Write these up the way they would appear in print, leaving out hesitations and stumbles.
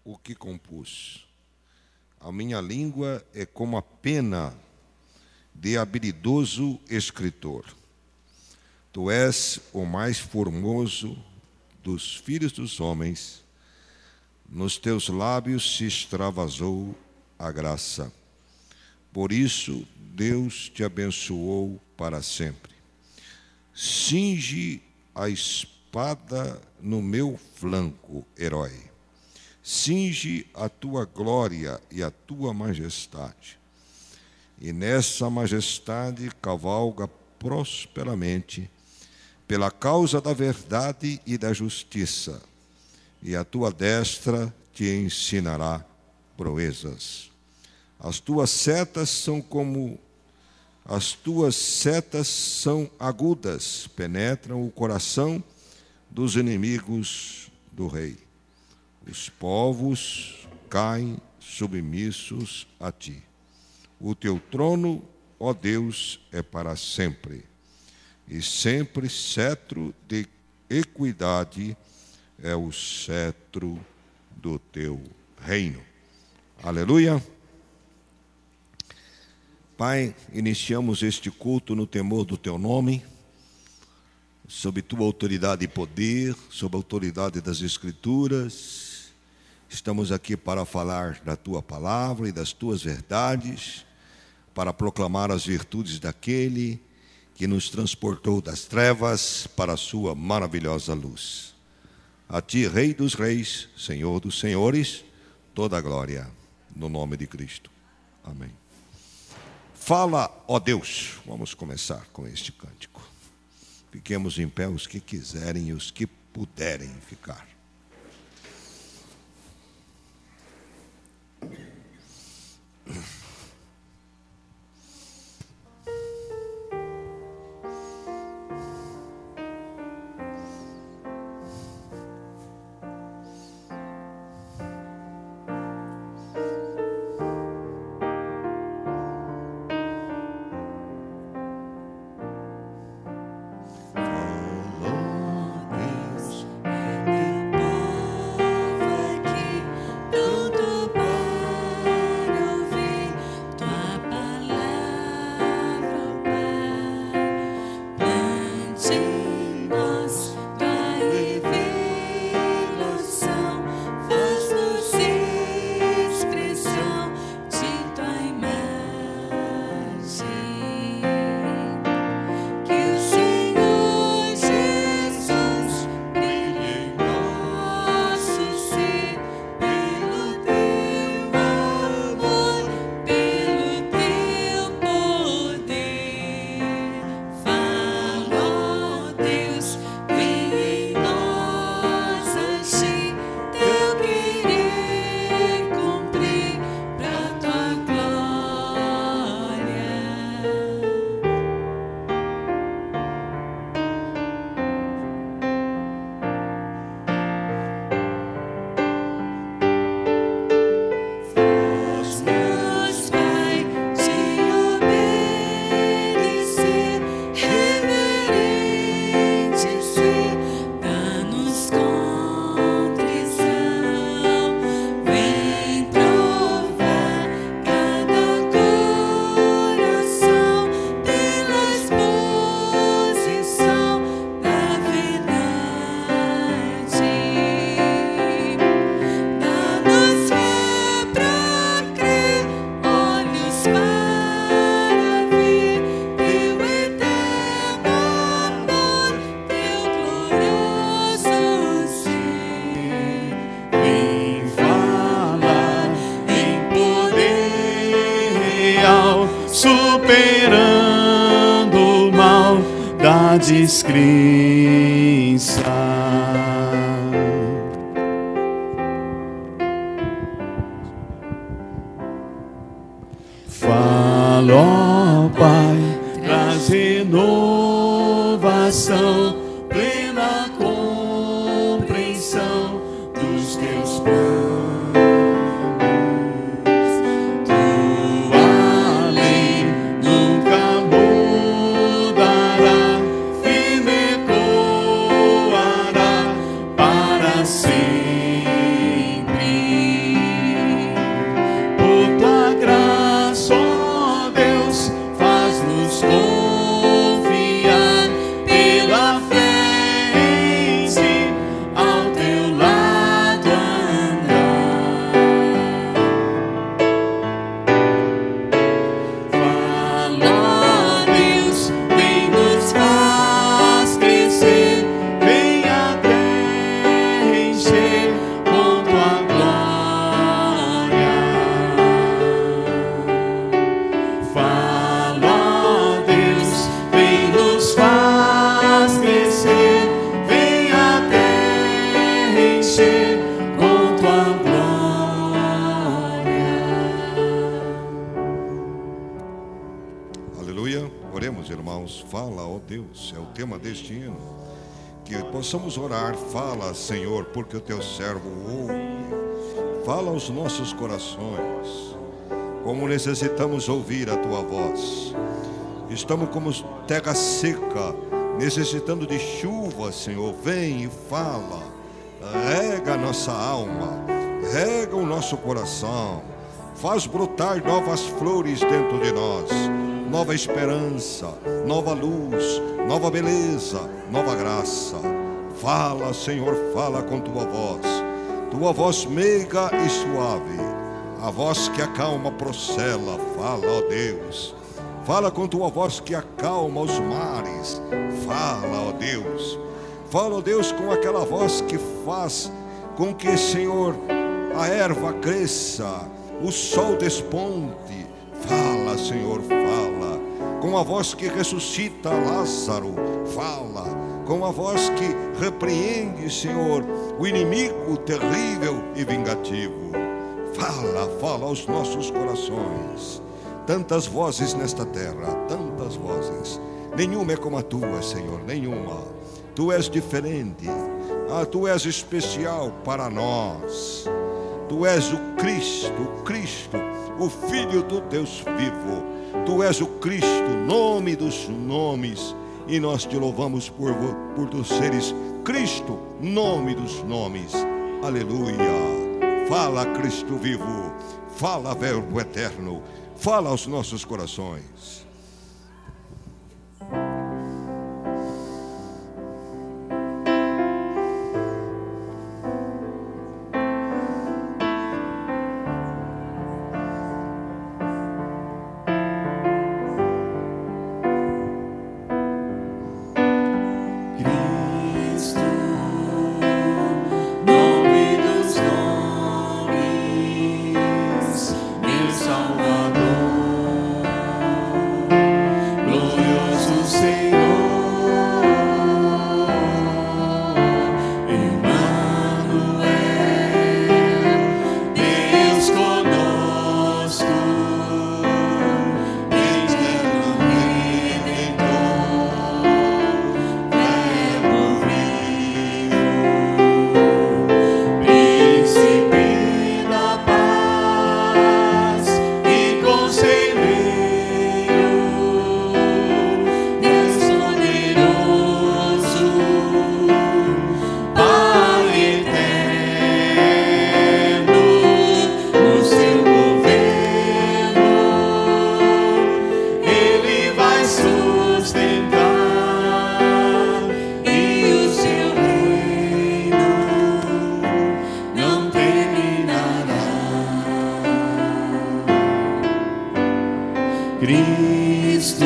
o que compus. A minha língua é como a pena de habilidoso escritor. Tu és o mais formoso dos filhos dos homens. Nos teus lábios se extravasou a graça. Por isso, Deus te abençoou para sempre. Cinge a espada no meu flanco, herói. Cinge a tua glória e a tua majestade. E nessa majestade cavalga prosperamente pela causa da verdade e da justiça. E a tua destra te ensinará proezas. As tuas setas são agudas, penetram o coração dos inimigos do rei. Os povos caem submissos a ti. O teu trono, ó Deus, é para sempre. E sempre cetro de equidade é o cetro do teu reino. Aleluia. Pai, iniciamos este culto no temor do teu nome, sob tua autoridade e poder, sob a autoridade das Escrituras. Estamos aqui para falar da tua palavra e das tuas verdades, para proclamar as virtudes daquele que nos transportou das trevas para a sua maravilhosa luz. A ti, Rei dos Reis, Senhor dos Senhores, toda a glória, no nome de Cristo. Amém. Fala, ó Deus. Vamos começar com este cântico. Fiquemos em pé os que quiserem e os que puderem ficar. Superando o mal da descrença. Fala, ó Pai, traz renovação, plena compreensão dos teus planos. Sempre fala, ó Deus, é o tema deste hino. Que possamos orar, fala, Senhor, porque o teu servo ouve. Fala aos nossos corações, como necessitamos ouvir a tua voz. Estamos como terra seca, necessitando de chuva, Senhor. Vem e fala, rega a nossa alma, rega o nosso coração, faz brotar novas flores dentro de nós, nova esperança, nova luz, nova beleza, nova graça. Fala, Senhor, fala com tua voz meiga e suave, a voz que acalma a procela. Fala, ó Deus, fala com tua voz que acalma os mares. Fala, ó Deus, fala, ó Deus, com aquela voz que faz com que, Senhor, a erva cresça, o sol desponte. Fala, Senhor, fala com a voz que ressuscita Lázaro. Fala com a voz que repreende, Senhor, o inimigo terrível e vingativo. Fala, fala aos nossos corações. Tantas vozes nesta terra, tantas vozes, nenhuma é como a tua, Senhor, nenhuma. Tu és diferente, tu és especial para nós. Tu és o Cristo, o Filho do Deus vivo. Tu és o Cristo, nome dos nomes, e nós te louvamos por tu seres Cristo, nome dos nomes. Aleluia. Fala, Cristo vivo, fala, Verbo eterno, fala aos nossos corações. Cristo,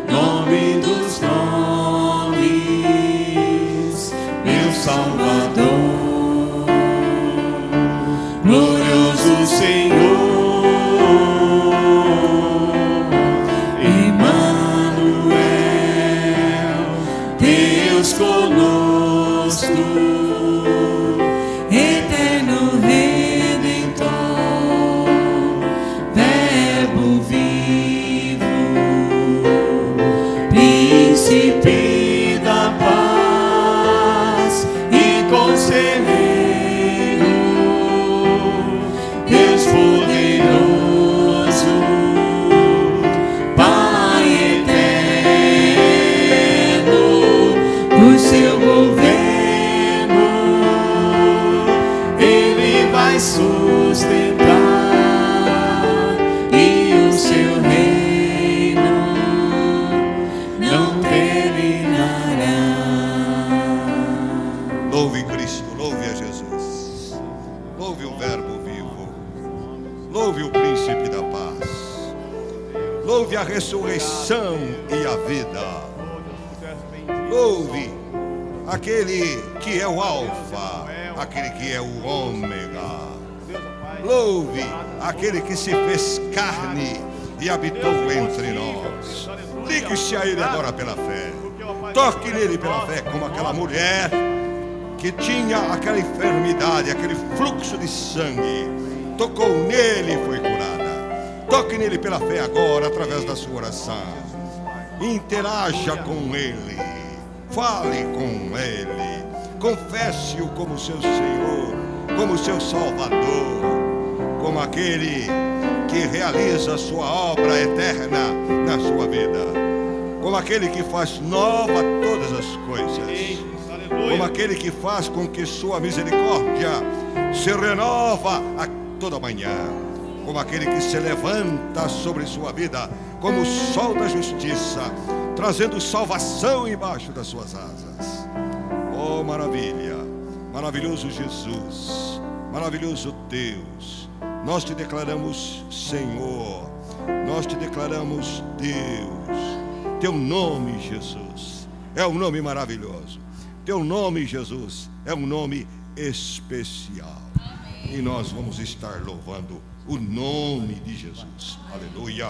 nome dos nomes, meu Salvador, glorioso Senhor, Emmanuel, Deus conosco, eterno Redentor, Verbo vivo, Príncipe da paz e Conselheiro, Deus poderoso, Pai eterno, o seu governo Ele vai sustentar, e o seu reino não terminará. Louve Cristo, louve a Jesus, louve o Verbo vivo, louve o Príncipe da paz, louve a ressurreição e a vida, louve aquele que é o Alfa, aquele que é o Ômega, louve aquele que se fez carne e habitou entre nós. Ligue-se a Ele agora pela fé, toque nele pela fé, como aquela mulher que tinha aquela enfermidade, aquele fluxo de sangue, tocou nele e foi curada. Toque nele pela fé agora, através da sua oração. Interaja com Ele, fale com Ele, confesse-o como seu Senhor, como seu Salvador, como aquele que realiza a sua obra eterna na sua vida, como aquele que faz nova todas as coisas, como aquele que faz com que sua misericórdia se renova a toda manhã, como aquele que se levanta sobre sua vida como o sol da justiça, trazendo salvação embaixo das suas asas. Oh, maravilha, maravilhoso Jesus, maravilhoso Deus, nós te declaramos Senhor, nós te declaramos Deus. Teu nome, Jesus, é um nome maravilhoso. Teu nome, Jesus, é um nome especial. E nós vamos estar louvando o nome de Jesus. Aleluia.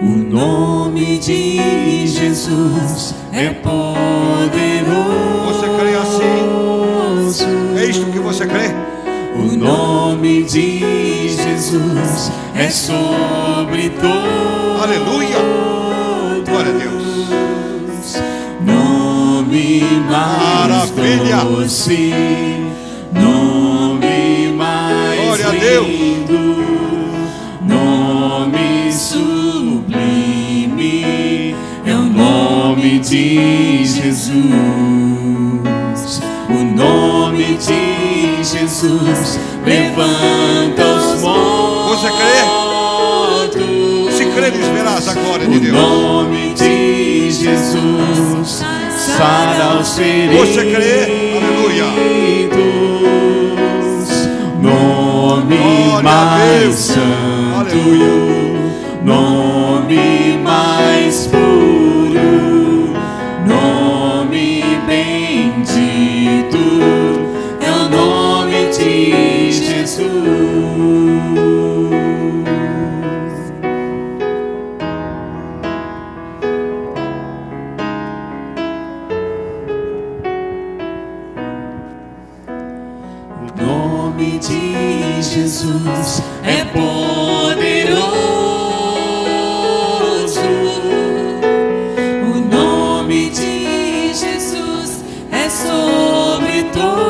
O nome de Jesus é poderoso. Você crê assim? É isto que você crê? O nome de Jesus é sobre todo. Aleluia! Glória a Deus. Nome mais Maravilha! doce, nome mais Glória a Deus! lindo, nome sublime, é o nome de Jesus. O nome de Jesus levanta os mortos. Você crê? Se creres, verás a glória de Deus. O nome de Jesus sara os feridos. Você crê? Aleluia. Nome Glória a mais Deus. santo, Aleluia. nome mais puro, nome bendito, é o nome de Jesus. O nome de Jesus é poderoso. O nome de Jesus é sobre todos.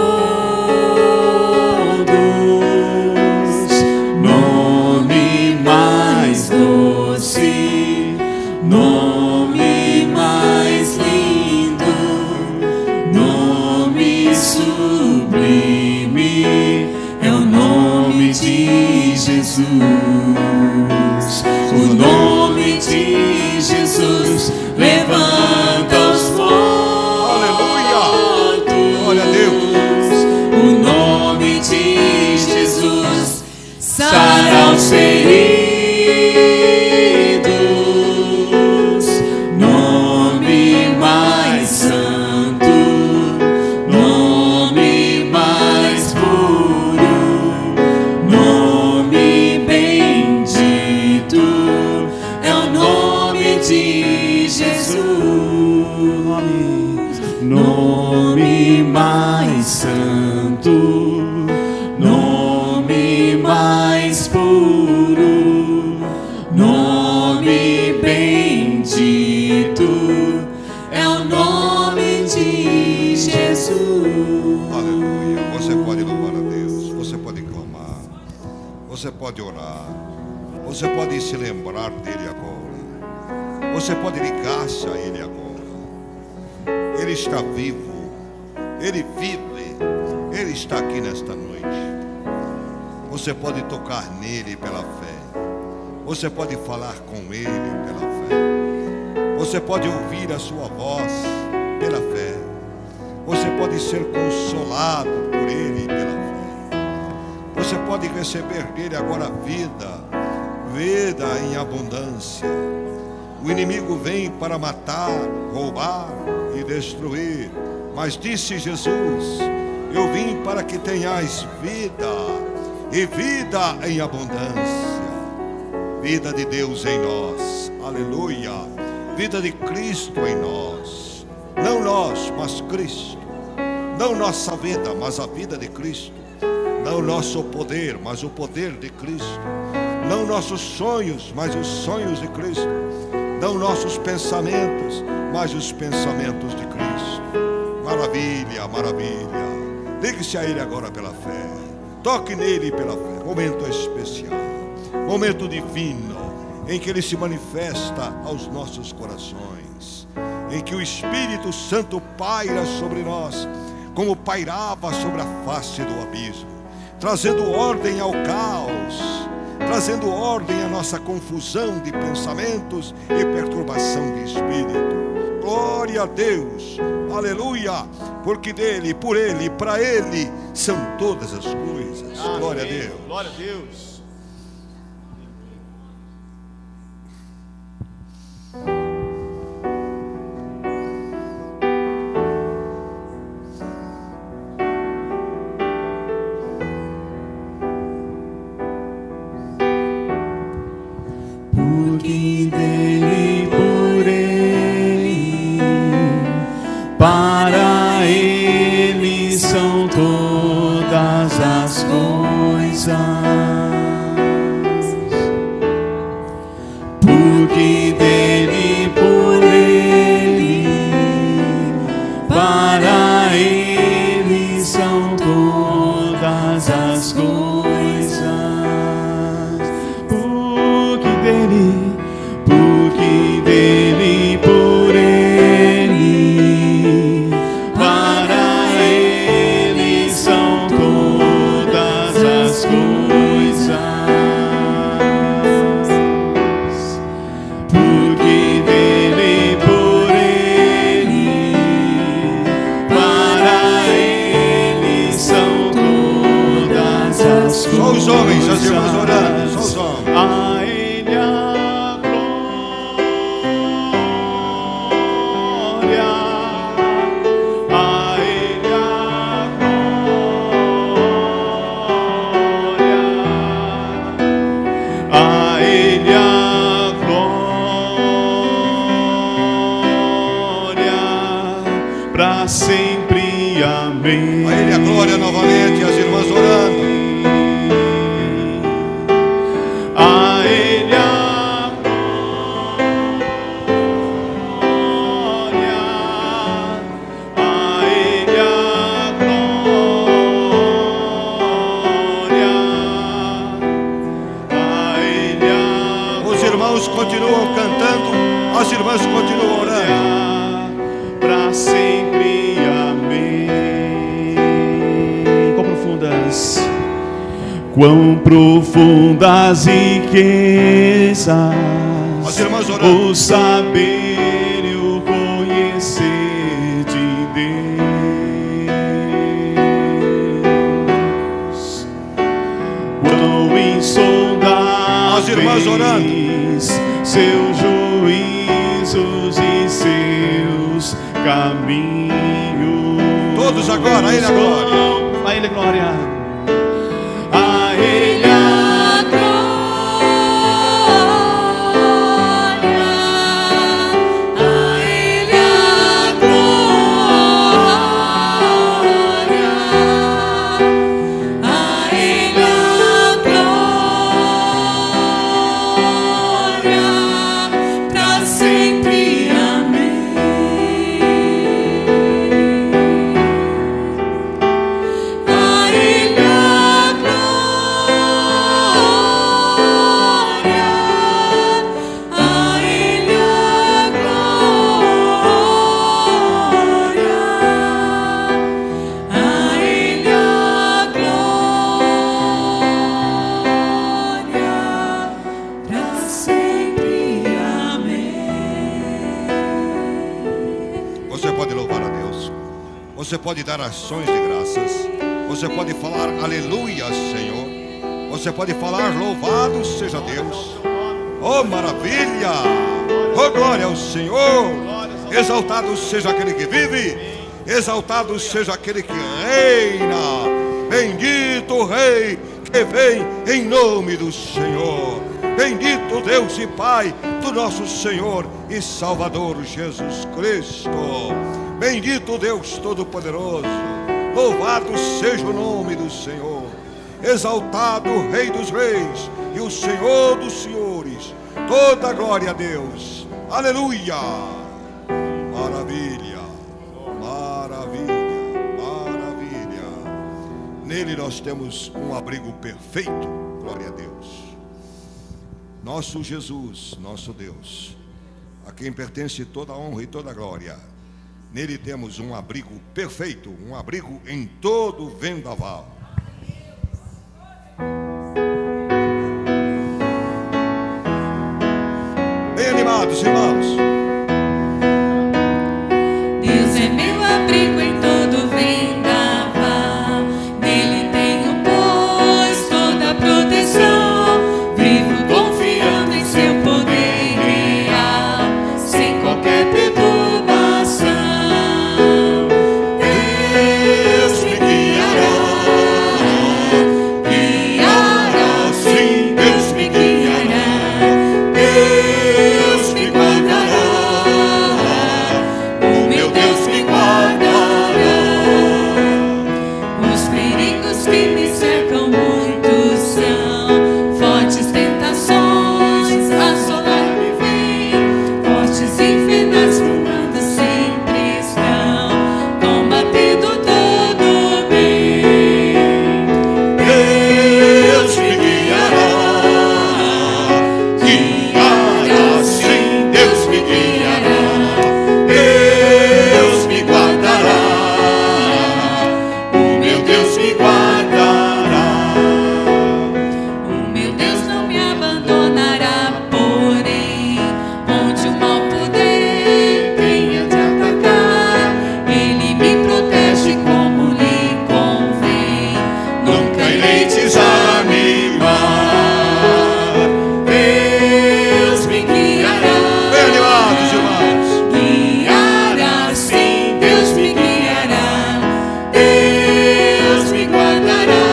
Nome mais doce, nome mais lindo, nome sublime, é o nome de Jesus. O nome de Jesus levanta os mortos. Aleluia! Glória a Deus! O nome de Jesus sara os feridos. Nome mais santo, nome mais puro, nome bendito, é o nome de Jesus. Nome mais santo, nome mais puro, nome bendito, é o nome de Jesus. Aleluia. Você pode louvar a Deus, você pode clamar, você pode orar, você pode se lembrar dele agora, você pode ligar-se a ele agora. Ele está vivo, ele vive, ele está aqui nesta noite. Você pode tocar nele pela fé, você pode falar com ele pela fé, você pode ouvir a sua voz pela fé, você pode ser consolado por ele pela fé, você pode receber dele agora vida em abundância. O inimigo vem para matar, roubar e destruir, mas disse Jesus: eu vim para que tenhais vida, e vida em abundância. Vida de Deus em nós, aleluia. Vida de Cristo em nós. Não nós, mas Cristo. Não nossa vida, mas a vida de Cristo. Não nosso poder, mas o poder de Cristo. Não nossos sonhos, mas os sonhos de Cristo. Não nossos pensamentos, mas os pensamentos de Cristo. Maravilha, maravilha. Ligue-se a Ele agora pela fé. Toque nele pela fé. Momento especial, momento divino, em que Ele se manifesta aos nossos corações, em que o Espírito Santo paira sobre nós, como pairava sobre a face do abismo, trazendo ordem ao caos, trazendo ordem à nossa confusão de pensamentos e perturbação de espírito. Glória a Deus, aleluia, porque dele, por ele, para ele são todas as coisas. Amém. Glória a Deus. Glória a Deus. Porque dele, por ele, para ele são todas as coisas. Porque dele, por ele, para ele são todas as coisas. Porque dele, por ele, para ele são todas as coisas. Porque dele, por ele, para ele são todas as coisas. Só os homens, as irmãs orando, só os homens. A ele a glória, a ele a glória, a ele a glória, para sempre. Amém. A Ele a glória novamente, as irmãs orando. A ele a glória, a ele a glória, a ele a Os irmãos continuam cantando, as irmãs continuam orando. para sempre. Amém. Quão profundas, quão profundas riquezas, As irmãs orando. o saber e o conhecer de Deus. Quão insondáveis As irmãs orando. seus juízos e seus caminhos. Todos agora, a Ele a glória. A ele a glória. A ele a glória, a ele a glória, a ele a glória, para sempre. Amém. A ele a glória, a ele a glória, a ele a glória, para sempre. Amém. Você pode louvar a Deus, você pode dar ações de graças, você pode falar aleluia, Senhor, você pode falar louvado seja Deus. Oh, maravilha! Oh, glória ao Senhor! Exaltado seja aquele que vive, exaltado seja aquele que reina. Bendito o Rei que vem em nome do Senhor. Bendito Deus e Pai do nosso Senhor e Salvador Jesus Cristo. Bendito Deus Todo-Poderoso. Louvado seja o nome do Senhor. Exaltado o Rei dos Reis e o Senhor dos Senhores. Toda a glória a Deus. Aleluia. Maravilha, maravilha, maravilha. Nele nós temos um abrigo perfeito. Glória a Deus. Nosso Jesus, nosso Deus, a quem pertence toda a honra e toda a glória. Nele temos um abrigo perfeito, um abrigo em todo vendaval. Bem animados, irmãos. Deus é meu abrigo em todo vendaval. Nele tenho, pois, toda a proteção. Vivo confiando em seu poder real, sem qualquer perturbação. Deus me guiará, guiará, sim, Deus me guiará. Deus me guardará, o meu Deus me guardará. Os perigos que me cercam muitos são, fortes tentações assolar-me vêm, fortes infernais fumando sempre estão, combatendo todo bem. Deus me guiará, guiará, sim, Deus me guiará. Deus me guardará, o meu Deus me guardará. O meu Deus não me abandonará, porém, onde o mal poder venha te atacar, Ele me protege como lhe convém, nunca irei desanimar. Deus me guiará, Bem animados, irmãos. guiará, sim, Deus me guiará. Deus me guardará,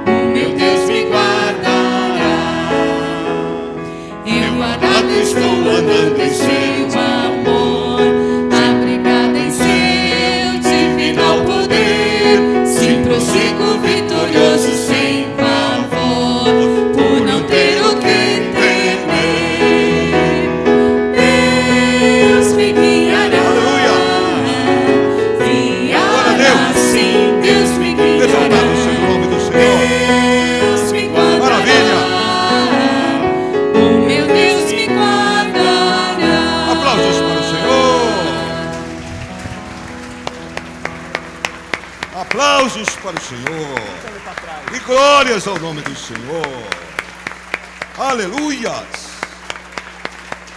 o meu Deus me guardará. Eu guardado estou andando em seu amor, abrigada em seu divino poder. Sim, prossigo vitorioso sem pavor, por não ter o que temer. Deus me guiará, guiará, sim, Deus me Exaltado guiará. seja o nome do Senhor. Deus me guardará, Maravilha. o meu Deus me guardará. Aplausos para o Senhor. Aplausos para o Senhor. E glórias ao nome do Senhor. Aleluias.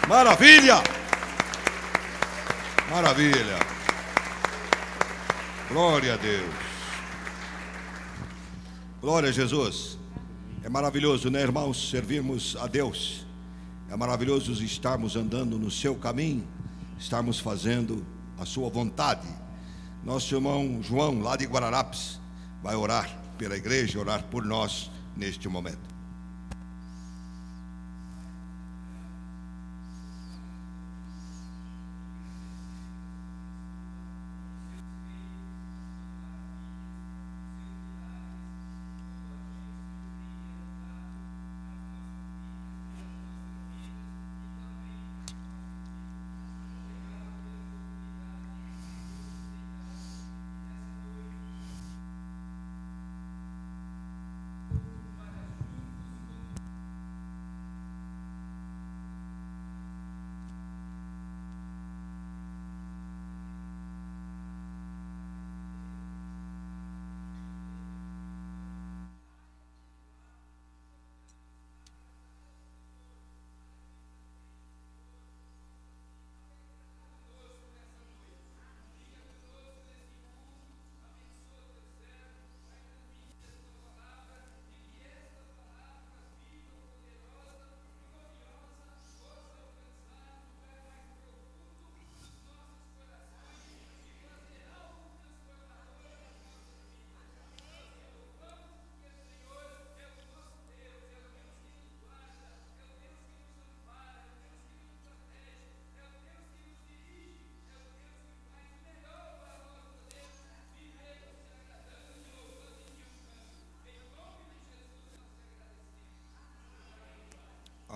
Maravilha. Maravilha. Glória a Deus. Glória a Jesus. É maravilhoso, né, irmãos, servirmos a Deus. É maravilhoso estarmos andando no seu caminho, estarmos fazendo a sua vontade. Nosso irmão João, lá de Guararapes, vai orar pela igreja, orar por nós neste momento.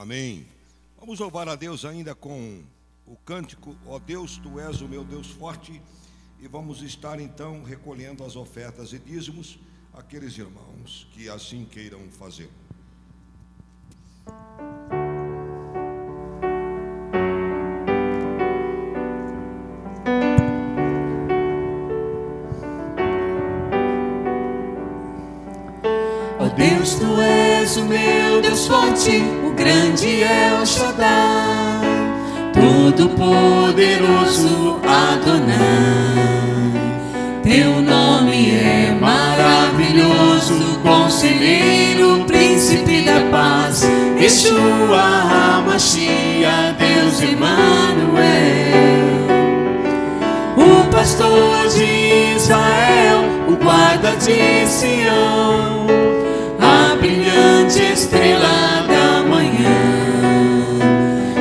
Amém. Vamos louvar a Deus ainda com o cântico, ó Deus, Tu és o meu Deus forte. E vamos estar então recolhendo as ofertas e dízimos, aqueles irmãos que assim queiram fazer. Ó Deus, Tu és o meu Deus forte, o grande El Shaddai, Todo-Poderoso Adonai. Teu nome é maravilhoso, Conselheiro, Príncipe da Paz, Yeshua HaMashiach, Deus Emmanuel. O pastor de Israel, o guarda de Sião, a brilhante estrela da manhã.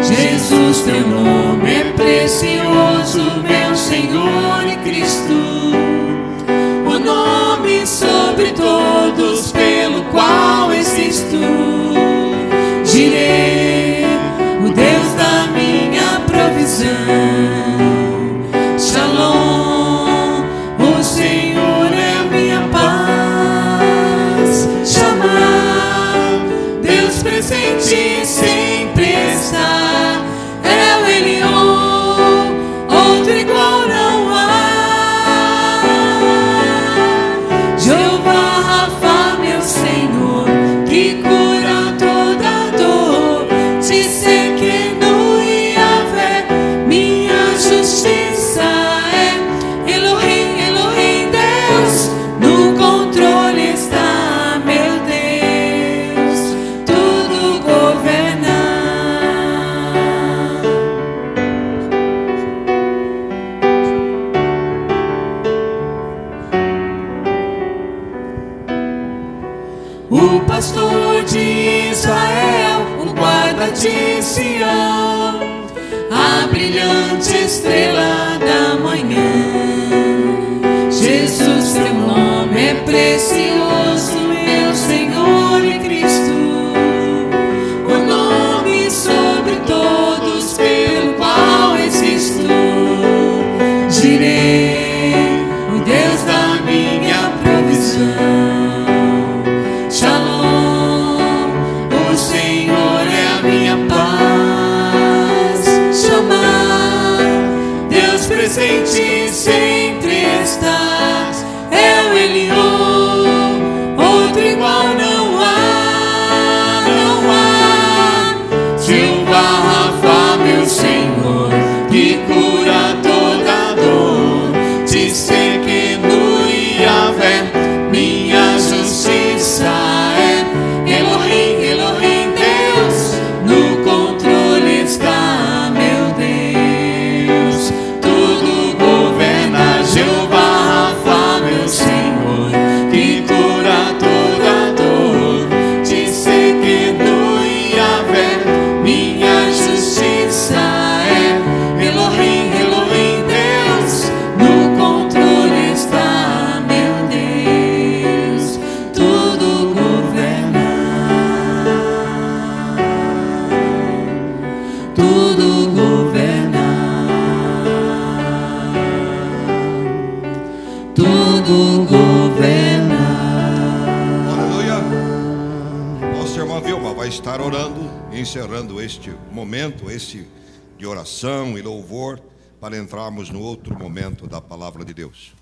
Jesus, Teu nome é precioso, meu Senhor e Cristo, o nome sobre todos pelo qual existo. Jireh, o Deus da minha provisão. Shalom, o Senhor é a minha paz. Chamar, Deus presente sempre está. El Elyon, outro igual não há. Jeová Rafa, meu Senhor, que cura toda dor. Tsidkenu Yahvé, minha justiça é. Elohim, Elohim, Deus, no controle está, meu Deus, tudo governa. O pastor de Israel, o guarda de Sião, a brilhante estrela da manhã. Jesus, Teu nome é precioso, meu Senhor e Cristo, o nome sobre todos pelo qual existo. Jireh, o Deus da minha provisão. Shalom, o Senhor é a minha paz. Chamar, Deus presente sempre estás. El Elyon, outro igual não há, não há. Jeová Rafa, meu Senhor, que cura toda dor. Tsidkenu Yahvé, minha justiça é. Elohim, Elohim, Deus, no controle está, meu Deus, tudo governa. Jeová Rafa, meu Senhor, que cura toda dor. Tsidkenu Yahvé, minha justiça é. Elohim, Elohim, Deus, no controle está, meu Deus, tudo governa. Tudo governa. Tudo governa. Aleluia. Nossa irmã Vilma vai estar orando, encerrando este momento, de oração e louvor, para entrarmos no outro momento da palavra de Deus.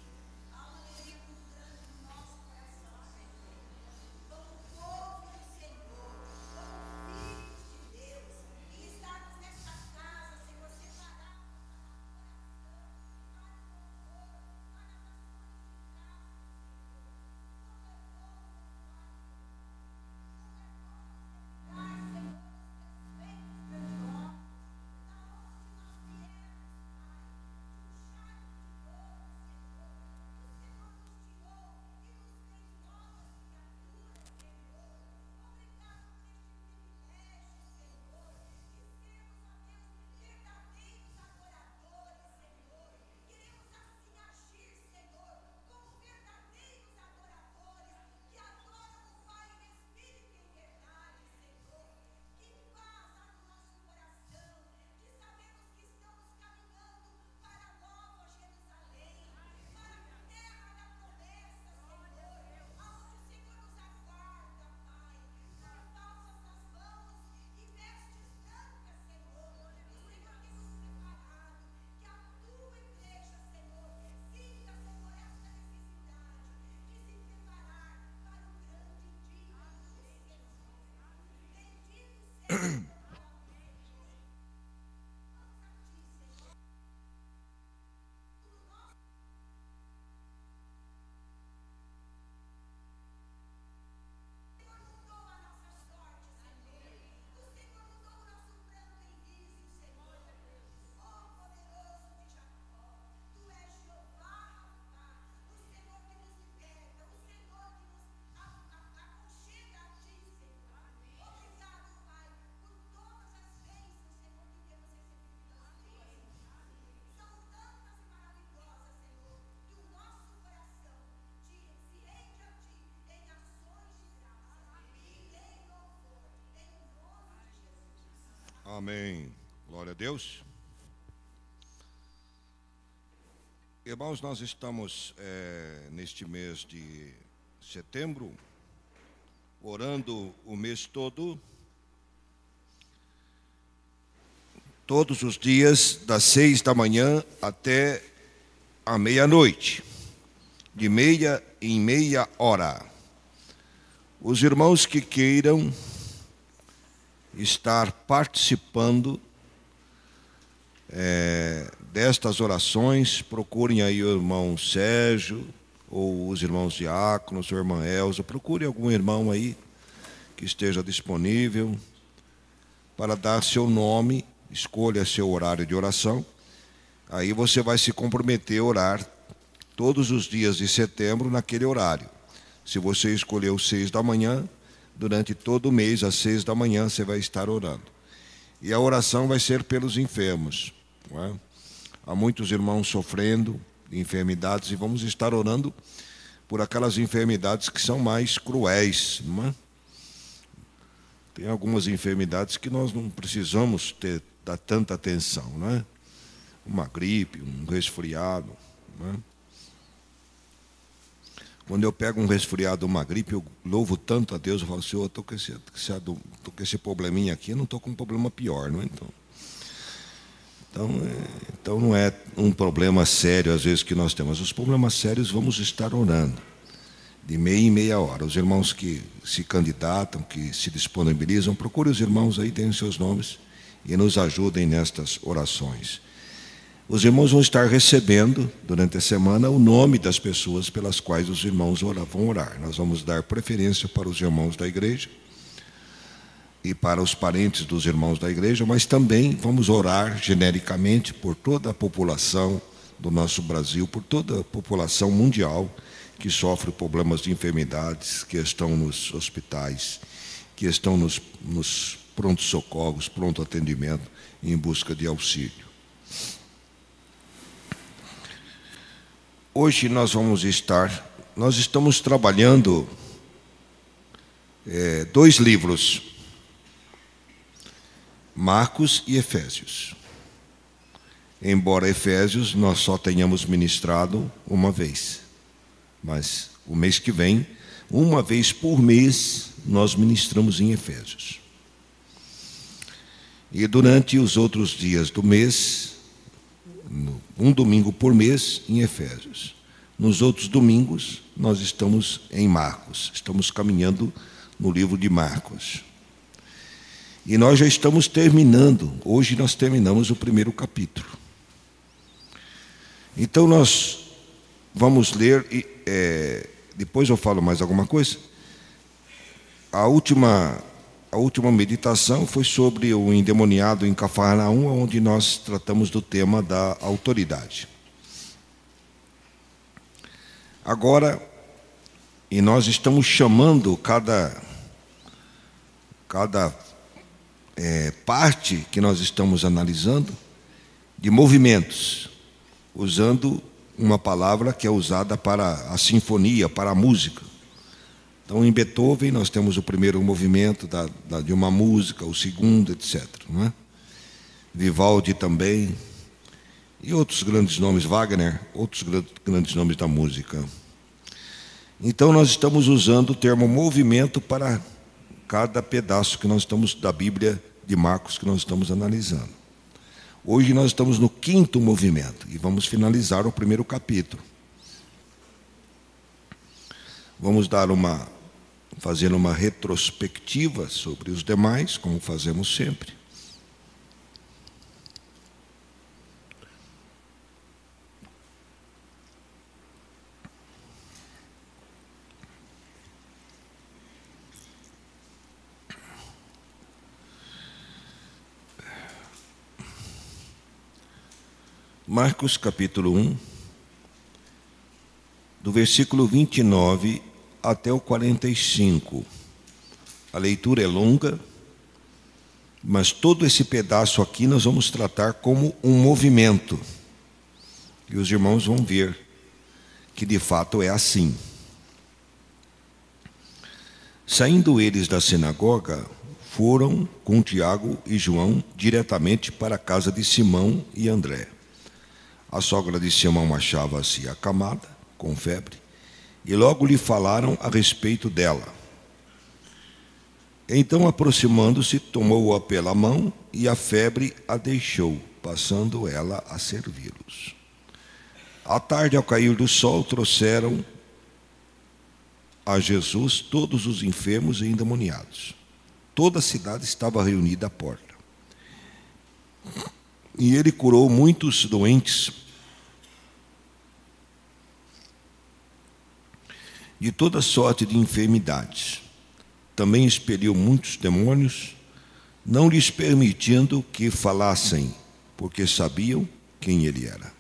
Amém. Glória a Deus. Irmãos, nós estamos neste mês de setembro, orando o mês todo, todos os dias, das 6 da manhã até a meia-noite, de meia em meia hora. Os irmãos que queiram estar participando destas orações, procurem aí o irmão Sérgio, ou os irmãos diáconos, ou a irmã Elza, procure algum irmão aí que esteja disponível para dar seu nome, escolha seu horário de oração. Aí você vai se comprometer a orar todos os dias de setembro naquele horário. Se você escolheu 6 da manhã, durante todo o mês, às 6 da manhã, você vai estar orando. E a oração vai ser pelos enfermos. Não é? Há muitos irmãos sofrendo de enfermidades e vamos estar orando por aquelas enfermidades que são mais cruéis. Não é? Tem algumas enfermidades que nós não precisamos dar tanta atenção. Não é? Uma gripe, um resfriado. Não é? Quando eu pego um resfriado, uma gripe, eu louvo tanto a Deus, eu falo, Senhor, eu estou com esse probleminha aqui, eu não estou com um problema pior, não é? Então não é um problema sério, às vezes, que nós temos. Os problemas sérios vamos estar orando, de meia em meia hora. Os irmãos que se candidatam, que se disponibilizam, procure os irmãos aí, tenham seus nomes, e nos ajudem nestas orações. Os irmãos vão estar recebendo, durante a semana, o nome das pessoas pelas quais os irmãos vão orar. Nós vamos dar preferência para os irmãos da igreja e para os parentes dos irmãos da igreja, mas também vamos orar genericamente por toda a população do nosso Brasil, por toda a população mundial que sofre problemas de enfermidades, que estão nos hospitais, que estão nos pronto-socorros, pronto atendimento, em busca de auxílio. Hoje nós estamos trabalhando 2 livros, Marcos e Efésios. Embora Efésios nós só tenhamos ministrado uma vez, mas o mês que vem, uma vez por mês, nós ministramos em Efésios. E durante os outros dias do mês, um domingo por mês em Efésios. Nos outros domingos, nós estamos em Marcos. Estamos caminhando no livro de Marcos. E nós já estamos terminando. Hoje nós terminamos o 1º capítulo. Então nós vamos ler, depois eu falo mais alguma coisa. A última meditação foi sobre o endemoniado em Cafarnaum, onde nós tratamos do tema da autoridade. Agora, e nós estamos chamando cada parte que nós estamos analisando de movimentos, usando uma palavra que é usada para a sinfonia, para a música. Então, em Beethoven, nós temos o primeiro movimento de uma música, o segundo, etc. Não é? Vivaldi também, e outros grandes nomes, Wagner, outros grandes nomes da música. Então, nós estamos usando o termo movimento para cada pedaço que nós estamos da Bíblia de Marcos que nós estamos analisando. Hoje nós estamos no 5º movimento e vamos finalizar o 1º capítulo. Vamos fazer uma retrospectiva sobre os demais, como fazemos sempre. Marcos capítulo 1, do versículo 29 até o 45. A leitura é longa, mas todo esse pedaço aqui nós vamos tratar como um movimento. E os irmãos vão ver que de fato é assim. Saindo eles da sinagoga, foram com Tiago e João diretamente para a casa de Simão e André. A sogra de Simão achava-se acamada, com febre, e logo lhe falaram a respeito dela. Então, aproximando-se, tomou-a pela mão e a febre a deixou, passando ela a servi-los. À tarde, ao cair do sol, trouxeram a Jesus todos os enfermos e endemoniados. Toda a cidade estava reunida à porta. E ele curou muitos doentes de toda sorte de enfermidades. Também expeliu muitos demônios, não lhes permitindo que falassem, porque sabiam quem ele era.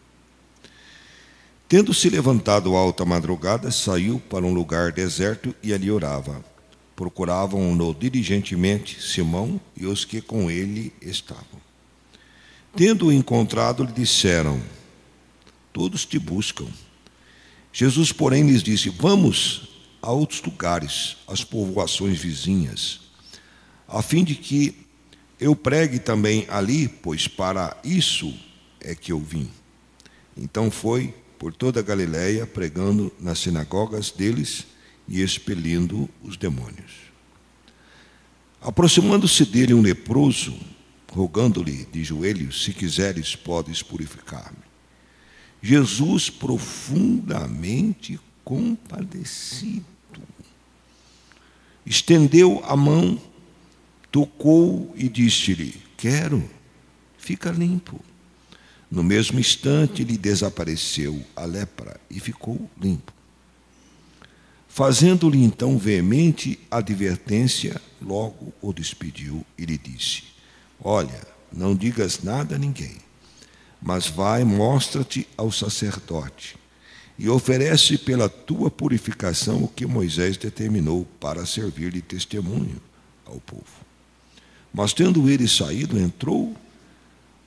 Tendo-se levantado alta madrugada, saiu para um lugar deserto e ali orava. Procuravam-no diligentemente Simão e os que com ele estavam. Tendo-o encontrado, lhe disseram: todos te buscam. Jesus, porém, lhes disse: vamos a outros lugares, às povoações vizinhas, a fim de que eu pregue também ali, pois para isso é que eu vim. Então foi por toda a Galiléia, pregando nas sinagogas deles e expelindo os demônios. Aproximando-se dele um leproso, rogando-lhe de joelhos: se quiseres, podes purificar-me. Jesus, profundamente compadecido, estendeu a mão, tocou e disse-lhe: quero, fica limpo. No mesmo instante lhe desapareceu a lepra e ficou limpo. Fazendo-lhe então veemente advertência, logo o despediu e lhe disse: olha, não digas nada a ninguém, mas vai, mostra-te ao sacerdote e oferece pela tua purificação o que Moisés determinou para servir de testemunho ao povo. Mas tendo ele saído, entrou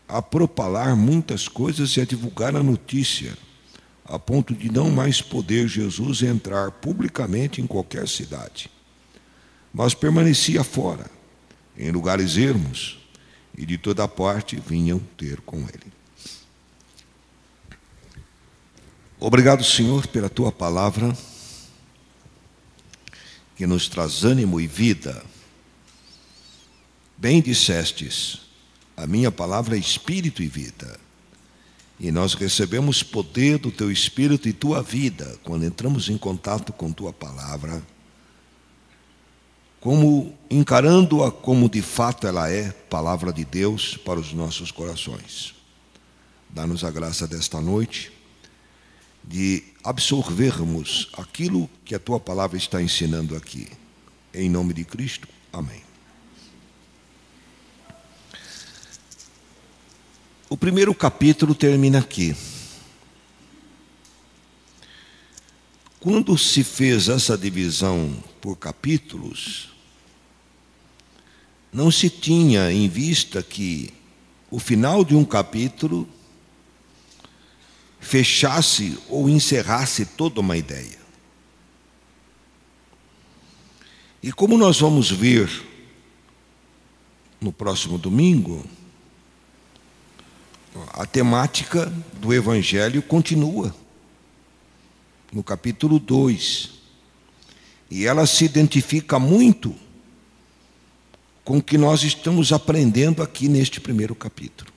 a propalar muitas coisas e a divulgar a notícia, a ponto de não mais poder Jesus entrar publicamente em qualquer cidade. Mas permanecia fora, em lugares ermos, e de toda parte vinham ter com ele. Obrigado, Senhor, pela tua palavra, que nos traz ânimo e vida. Bem dissestes: a minha palavra é espírito e vida. E nós recebemos poder do teu espírito e tua vida quando entramos em contato com tua palavra, como encarando-a como de fato ela é, palavra de Deus para os nossos corações. Dá-nos a graça desta noite de absorvermos aquilo que a tua palavra está ensinando aqui. Em nome de Cristo, amém. O primeiro capítulo termina aqui. Quando se fez essa divisão por capítulos, não se tinha em vista que o final de um capítulo fechasse ou encerrasse toda uma ideia. E como nós vamos ver no próximo domingo, a temática do Evangelho continua no capítulo 2. E ela se identifica muito com o que nós estamos aprendendo aqui neste primeiro capítulo.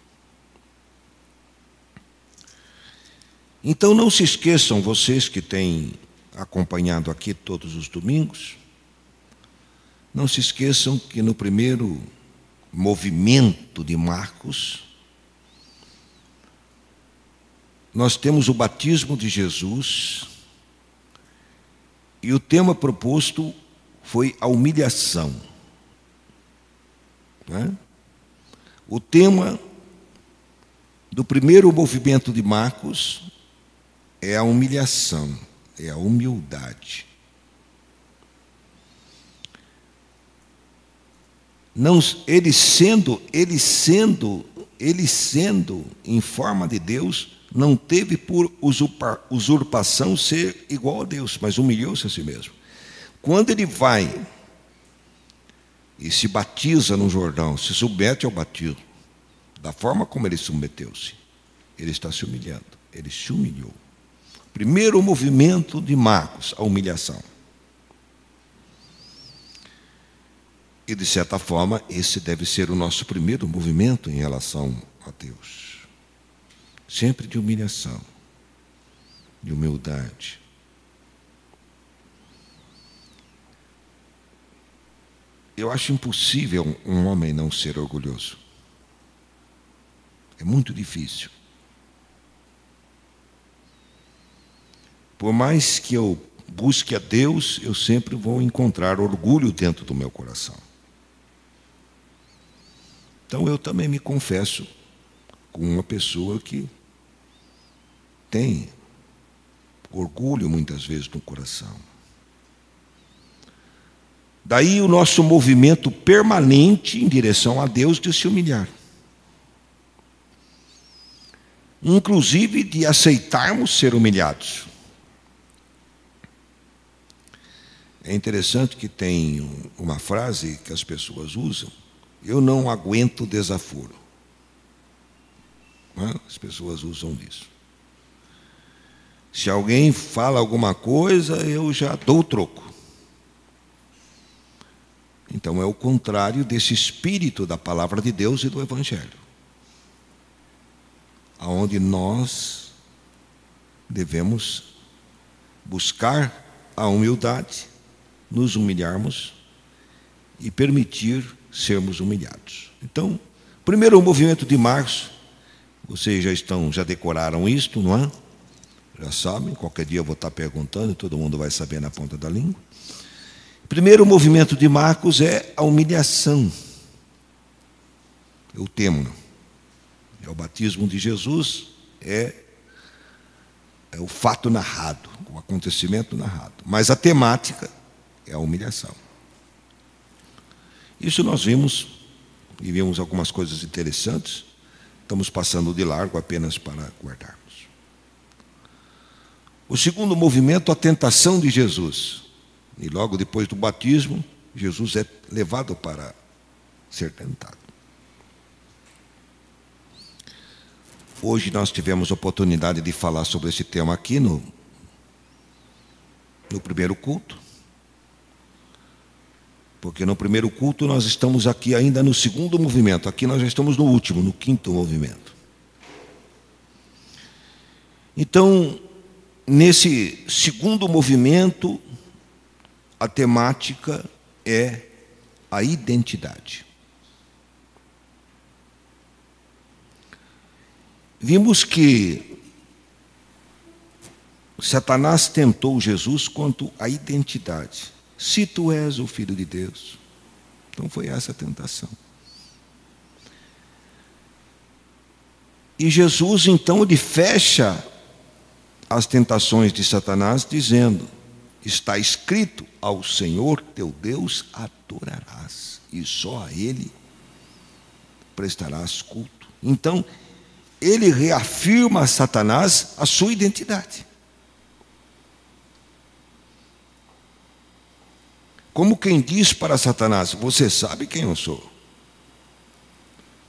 Então não se esqueçam, vocês que têm acompanhado aqui todos os domingos, não se esqueçam que no primeiro movimento de Marcos, nós temos o batismo de Jesus e o tema proposto foi a humilhação. O tema do primeiro movimento de Marcos é a humilhação, é a humildade. Não, ele sendo em forma de Deus, não teve por usurpação ser igual a Deus, mas humilhou-se a si mesmo. Quando ele vai e se batiza no Jordão, se submete ao batismo, da forma como ele submeteu-se, ele está se humilhando, ele se humilhou. Primeiro movimento de Marcos, a humilhação. E, de certa forma, esse deve ser o nosso primeiro movimento em relação a Deus. Sempre de humilhação, de humildade. Eu acho impossível um homem não ser orgulhoso. É muito difícil. Por mais que eu busque a Deus, eu sempre vou encontrar orgulho dentro do meu coração. Então eu também me confesso com uma pessoa que tem orgulho muitas vezes no coração. Daí o nosso movimento permanente em direção a Deus de se humilhar. Inclusive de aceitarmos ser humilhados. É interessante que tem uma frase que as pessoas usam: eu não aguento desaforo. Não é? As pessoas usam isso. Se alguém fala alguma coisa, eu já dou o troco. Então é o contrário desse espírito da palavra de Deus e do Evangelho, aonde nós devemos buscar a humildade, nos humilharmos e permitir sermos humilhados. Então, primeiro movimento de Marcos, vocês já decoraram isto, não é? Já sabem, qualquer dia eu vou estar perguntando e todo mundo vai saber na ponta da língua. Primeiro movimento de Marcos é a humilhação. O tema é o batismo de Jesus, é o fato narrado, o acontecimento narrado. Mas a temática é a humilhação. Isso nós vimos, e vimos algumas coisas interessantes. Estamos passando de largo apenas para guardarmos. O segundo movimento, a tentação de Jesus. E logo depois do batismo, Jesus é levado para ser tentado. Hoje nós tivemos a oportunidade de falar sobre esse tema aqui no primeiro culto. Porque no primeiro culto nós estamos aqui ainda no segundo movimento. Aqui nós já estamos no último, no quinto movimento. Então, nesse segundo movimento, a temática é a identidade. Vimos que Satanás tentou Jesus quanto à identidade. Se tu és o Filho de Deus. Então foi essa a tentação. E Jesus, então, ele fecha as tentações de Satanás dizendo: está escrito, ao Senhor teu Deus adorarás, e só a Ele prestarás culto. Então, ele reafirma a Satanás a sua identidade. Como quem diz para Satanás: você sabe quem eu sou.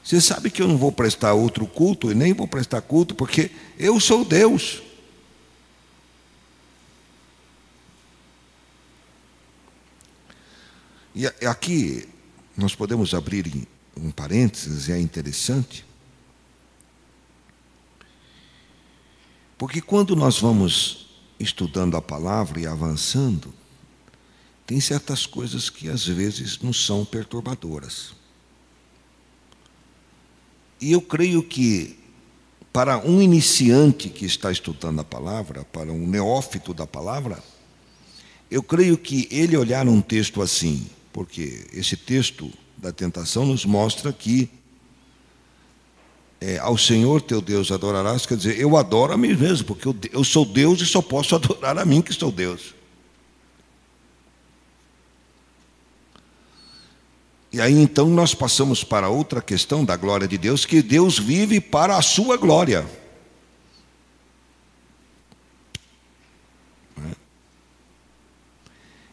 Você sabe que eu não vou prestar outro culto, e nem vou prestar culto, porque eu sou Deus. E aqui nós podemos abrir um parênteses, e é interessante, porque quando nós vamos estudando a palavra e avançando, tem certas coisas que às vezes nos são perturbadoras. E eu creio que para um iniciante que está estudando a palavra, para um neófito da palavra, eu creio que ele olhar um texto assim, porque esse texto da tentação nos mostra que ao Senhor teu Deus adorarás, quer dizer, eu adoro a mim mesmo, porque eu sou Deus e só posso adorar a mim que sou Deus. E aí então nós passamos para outra questão da glória de Deus, que Deus vive para a sua glória.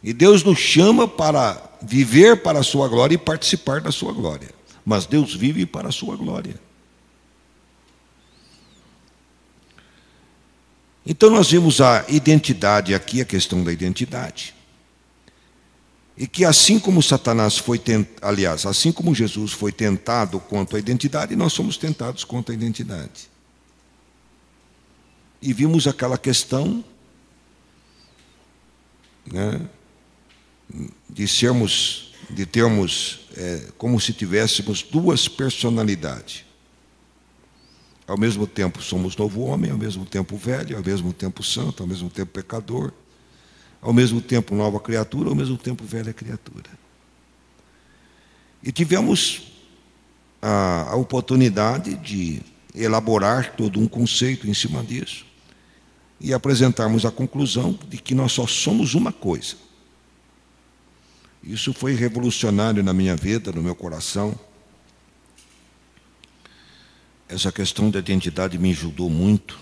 E Deus nos chama para viver para a sua glória e participar da sua glória. Mas Deus vive para a sua glória. Então nós vimos a identidade aqui, a questão da identidade. E que assim como Satanás foi aliás, assim como Jesus foi tentado quanto à identidade, nós somos tentados quanto à identidade. E vimos aquela questão, né, de termos como se tivéssemos duas personalidades. Ao mesmo tempo somos novo homem, ao mesmo tempo velho, ao mesmo tempo santo, ao mesmo tempo pecador, ao mesmo tempo nova criatura, ao mesmo tempo velha criatura. E tivemos a oportunidade de elaborar todo um conceito em cima disso e apresentarmos a conclusão de que nós só somos uma coisa. Isso foi revolucionário na minha vida, no meu coração. Essa questão da identidade me ajudou muito.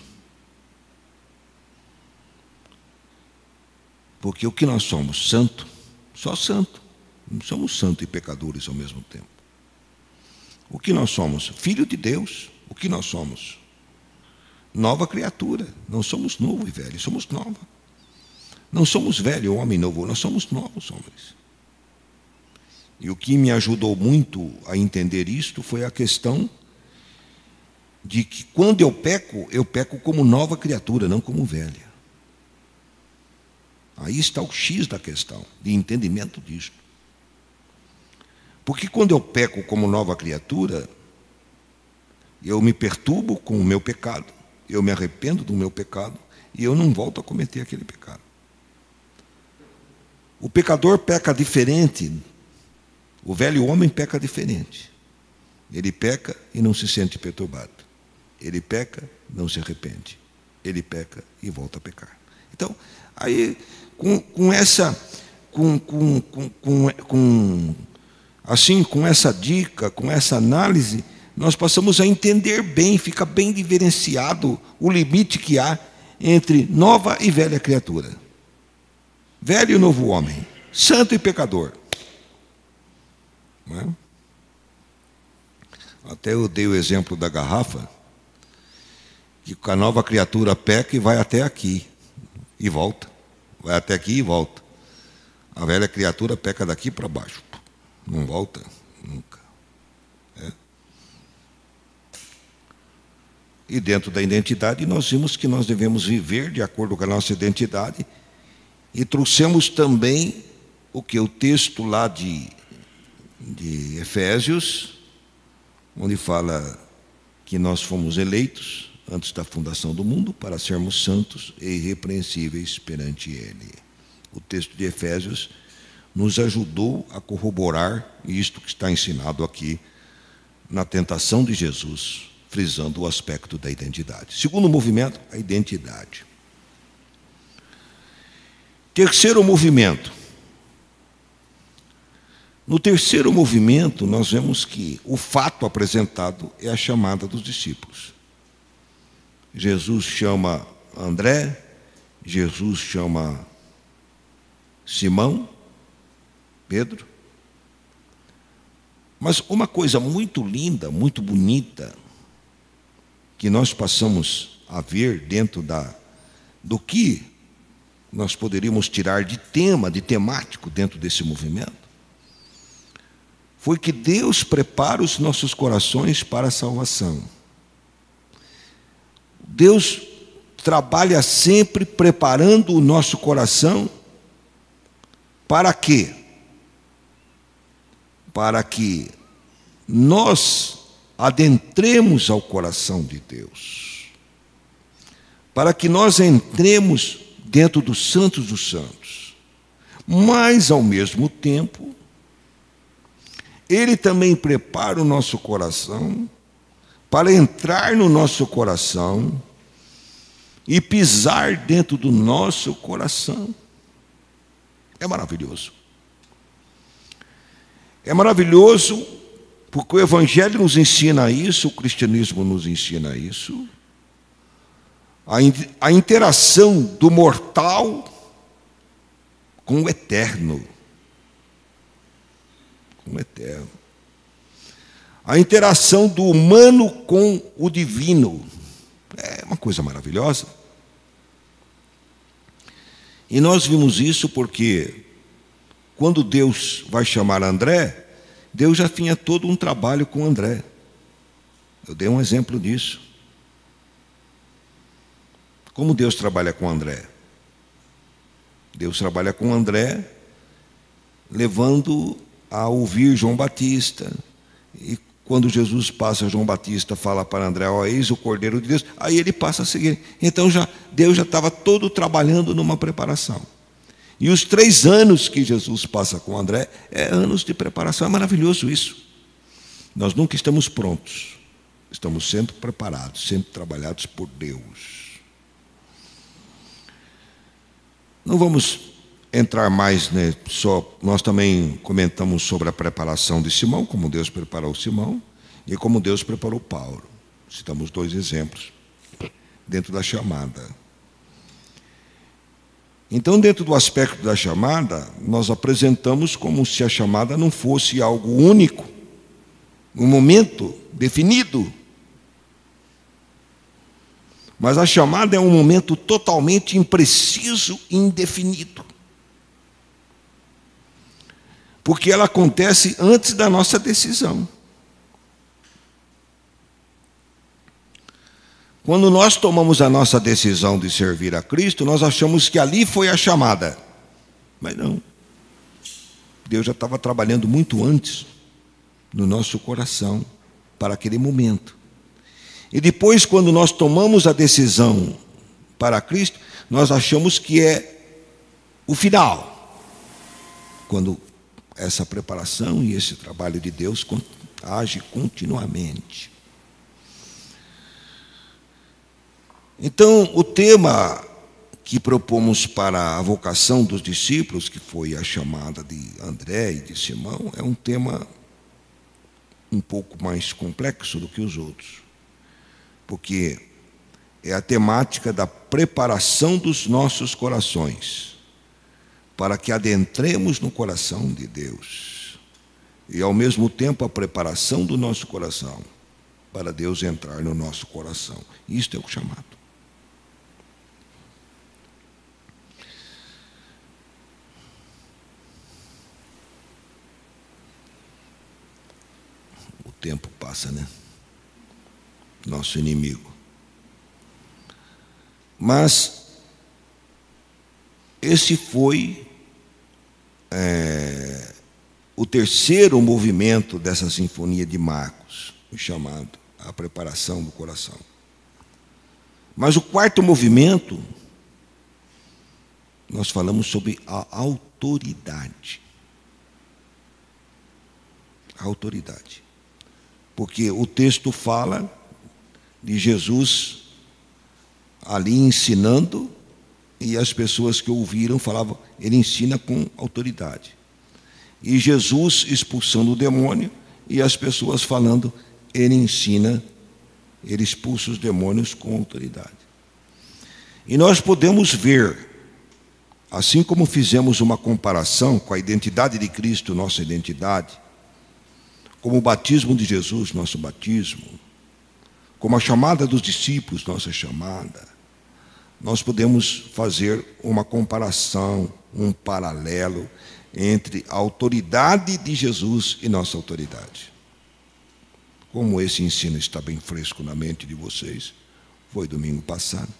Porque o que nós somos? Santo. Só santo. Não somos santos e pecadores ao mesmo tempo. O que nós somos? Filho de Deus. O que nós somos? Nova criatura. Não somos novo e velho, somos nova. Não somos velho ou homem novo, nós somos novos homens. E o que me ajudou muito a entender isto foi a questão de que quando eu peco como nova criatura, não como velha. Aí está o X da questão, de entendimento disto. Porque quando eu peco como nova criatura, eu me perturbo com o meu pecado, eu me arrependo do meu pecado e eu não volto a cometer aquele pecado. O pecador peca diferente, o velho homem peca diferente. Ele peca e não se sente perturbado. Ele peca, não se arrepende. Ele peca e volta a pecar. Então, aí, com essa dica, com essa análise, nós passamos a entender bem, fica bem diferenciado o limite que há entre nova e velha criatura. Velho e novo homem, santo e pecador. Não é? Até eu dei o exemplo da garrafa, que a nova criatura peca e vai até aqui e volta. Vai até aqui e volta. A velha criatura peca daqui para baixo. Não volta nunca. E dentro da identidade nós vimos que nós devemos viver de acordo com a nossa identidade. E trouxemos também o que o texto lá de Efésios, onde fala que nós fomos eleitos antes da fundação do mundo para sermos santos e irrepreensíveis perante Ele. O texto de Efésios nos ajudou a corroborar isto que está ensinado aqui na tentação de Jesus, frisando o aspecto da identidade. Segundo movimento, a identidade. Terceiro movimento. No terceiro movimento, nós vemos que o fato apresentado é a chamada dos discípulos. Jesus chama André, Jesus chama Simão, Pedro. Mas uma coisa muito linda, muito bonita, que nós passamos a ver dentro do que nós poderíamos tirar de tema, de temático dentro desse movimento, foi que Deus prepara os nossos corações para a salvação. Deus trabalha sempre preparando o nosso coração para quê? Para que nós adentremos ao coração de Deus. Para que nós entremos dentro dos santos dos santos. Mas, ao mesmo tempo, Ele também prepara o nosso coração para entrar no nosso coração e pisar dentro do nosso coração. É maravilhoso. É maravilhoso porque o Evangelho nos ensina isso, o cristianismo nos ensina isso. A interação do mortal com o eterno. Um eterno. A interação do humano com o divino é uma coisa maravilhosa. E nós vimos isso porque quando Deus vai chamar André, Deus já tinha todo um trabalho com André. Eu dei um exemplo disso. Como Deus trabalha com André? Deus trabalha com André levando a ouvir João Batista. E quando Jesus passa, João Batista fala para André, ó, eis o Cordeiro de Deus, aí ele passa a seguir. Então Deus já estava todo trabalhando numa preparação. E os 3 anos que Jesus passa com André, é anos de preparação. É maravilhoso isso. Nós nunca estamos prontos. Estamos sempre preparados, sempre trabalhados por Deus. Não vamos entrar mais, né, nós também comentamos sobre a preparação de Simão, como Deus preparou Simão, e como Deus preparou Paulo. Citamos 2 exemplos dentro da chamada. Então, dentro do aspecto da chamada, nós apresentamos como se a chamada não fosse algo único, um momento definido. Mas a chamada é um momento totalmente impreciso e indefinido. Porque ela acontece antes da nossa decisão. Quando nós tomamos a nossa decisão de servir a Cristo, nós achamos que ali foi a chamada. Mas não. Deus já estava trabalhando muito antes no nosso coração para aquele momento. E depois, quando nós tomamos a decisão para Cristo, nós achamos que é o final. Quando essa preparação e esse trabalho de Deus age continuamente. Então, o tema que propomos para a vocação dos discípulos, que foi a chamada de André e de Simão, é um tema um pouco mais complexo do que os outros. Porque é a temática da preparação dos nossos corações, para que adentremos no coração de Deus, e ao mesmo tempo a preparação do nosso coração, para Deus entrar no nosso coração. Isto é o chamado. O tempo passa, né? Nosso inimigo. Mas esse foi o terceiro movimento dessa sinfonia de Marcos, o chamado a preparação do coração. Mas o quarto movimento, nós falamos sobre a autoridade. A autoridade. Porque o texto fala de Jesus ali ensinando, e as pessoas que ouviram falavam, ele ensina com autoridade. E Jesus expulsando o demônio, e as pessoas falando, ele ensina, ele expulsa os demônios com autoridade. E nós podemos ver, assim como fizemos uma comparação com a identidade de Cristo, nossa identidade, como o batismo de Jesus, nosso batismo, como a chamada dos discípulos, nossa chamada, nós podemos fazer uma comparação, um paralelo entre a autoridade de Jesus e nossa autoridade. Como esse ensino está bem fresco na mente de vocês, foi domingo passado,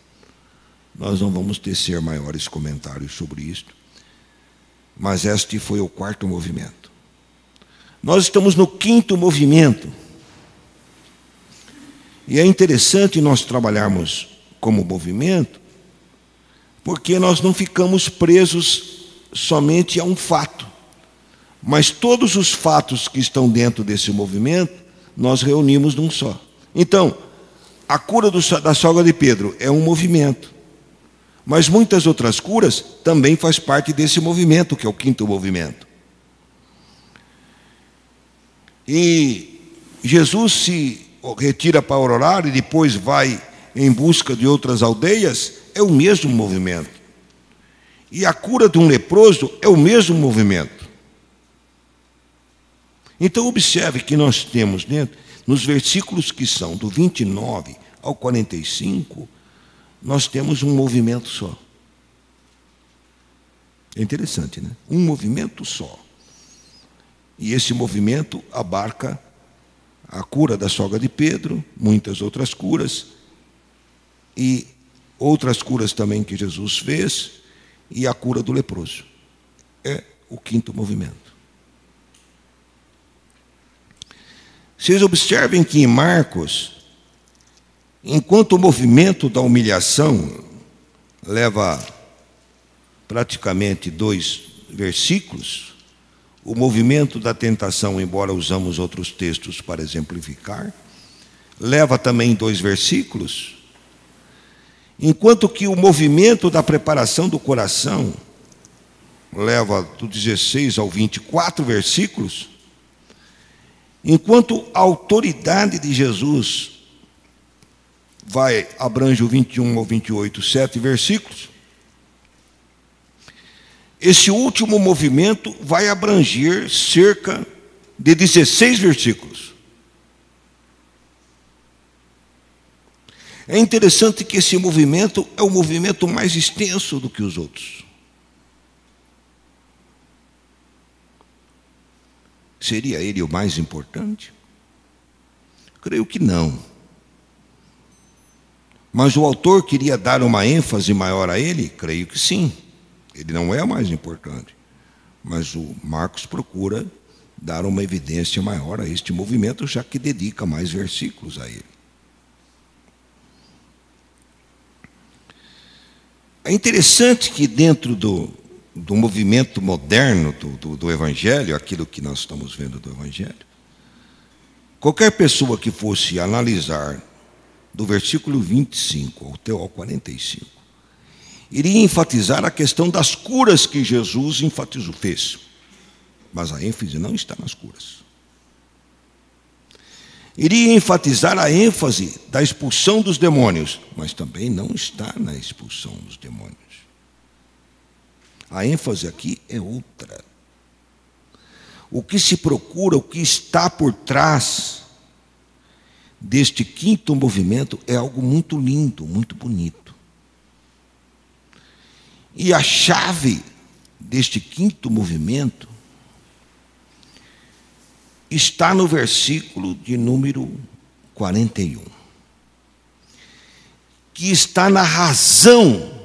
nós não vamos tecer maiores comentários sobre isto, mas este foi o quarto movimento. Nós estamos no quinto movimento. E é interessante nós trabalharmos como movimento, porque nós não ficamos presos somente a um fato, mas todos os fatos que estão dentro desse movimento, nós reunimos num só. Então, a cura da sogra de Pedro é um movimento, mas muitas outras curas também faz parte desse movimento, que é o quinto movimento. E Jesus se retira para orar e depois vai em busca de outras aldeias, é o mesmo movimento. E a cura de um leproso é o mesmo movimento. Então observe que nós temos nos versículos que são do 29 ao 45, nós temos um movimento só. É interessante, né? Um movimento só. E esse movimento abarca a cura da sogra de Pedro, muitas outras curas, e outras curas também que Jesus fez, e a cura do leproso. É o quinto movimento. Vocês observem que em Marcos, enquanto o movimento da humilhação leva praticamente 2 versículos, o movimento da tentação, embora usamos outros textos para exemplificar, leva também 2 versículos, enquanto que o movimento da preparação do coração leva do 16 ao 24 versículos, enquanto a autoridade de Jesus abrange o 21 ao 28, 7 versículos, esse último movimento vai abranger cerca de 16 versículos. É interessante que esse movimento é o movimento mais extenso do que os outros. Seria ele o mais importante? Creio que não. Mas o autor queria dar uma ênfase maior a ele? Creio que sim. Ele não é o mais importante. Mas o Marcos procura dar uma evidência maior a este movimento, já que dedica mais versículos a ele. É interessante que dentro do movimento moderno do Evangelho, aquilo que nós estamos vendo do Evangelho, qualquer pessoa que fosse analisar do versículo 25 ao 45, iria enfatizar a questão das curas que Jesus fez. Mas a ênfase não está nas curas. Iria enfatizar a ênfase da expulsão dos demônios, mas também não está na expulsão dos demônios. A ênfase aqui é outra. O que se procura, o que está por trás deste quinto movimento é algo muito lindo, muito bonito. E a chave deste quinto movimento está no versículo de número 41, que está na razão,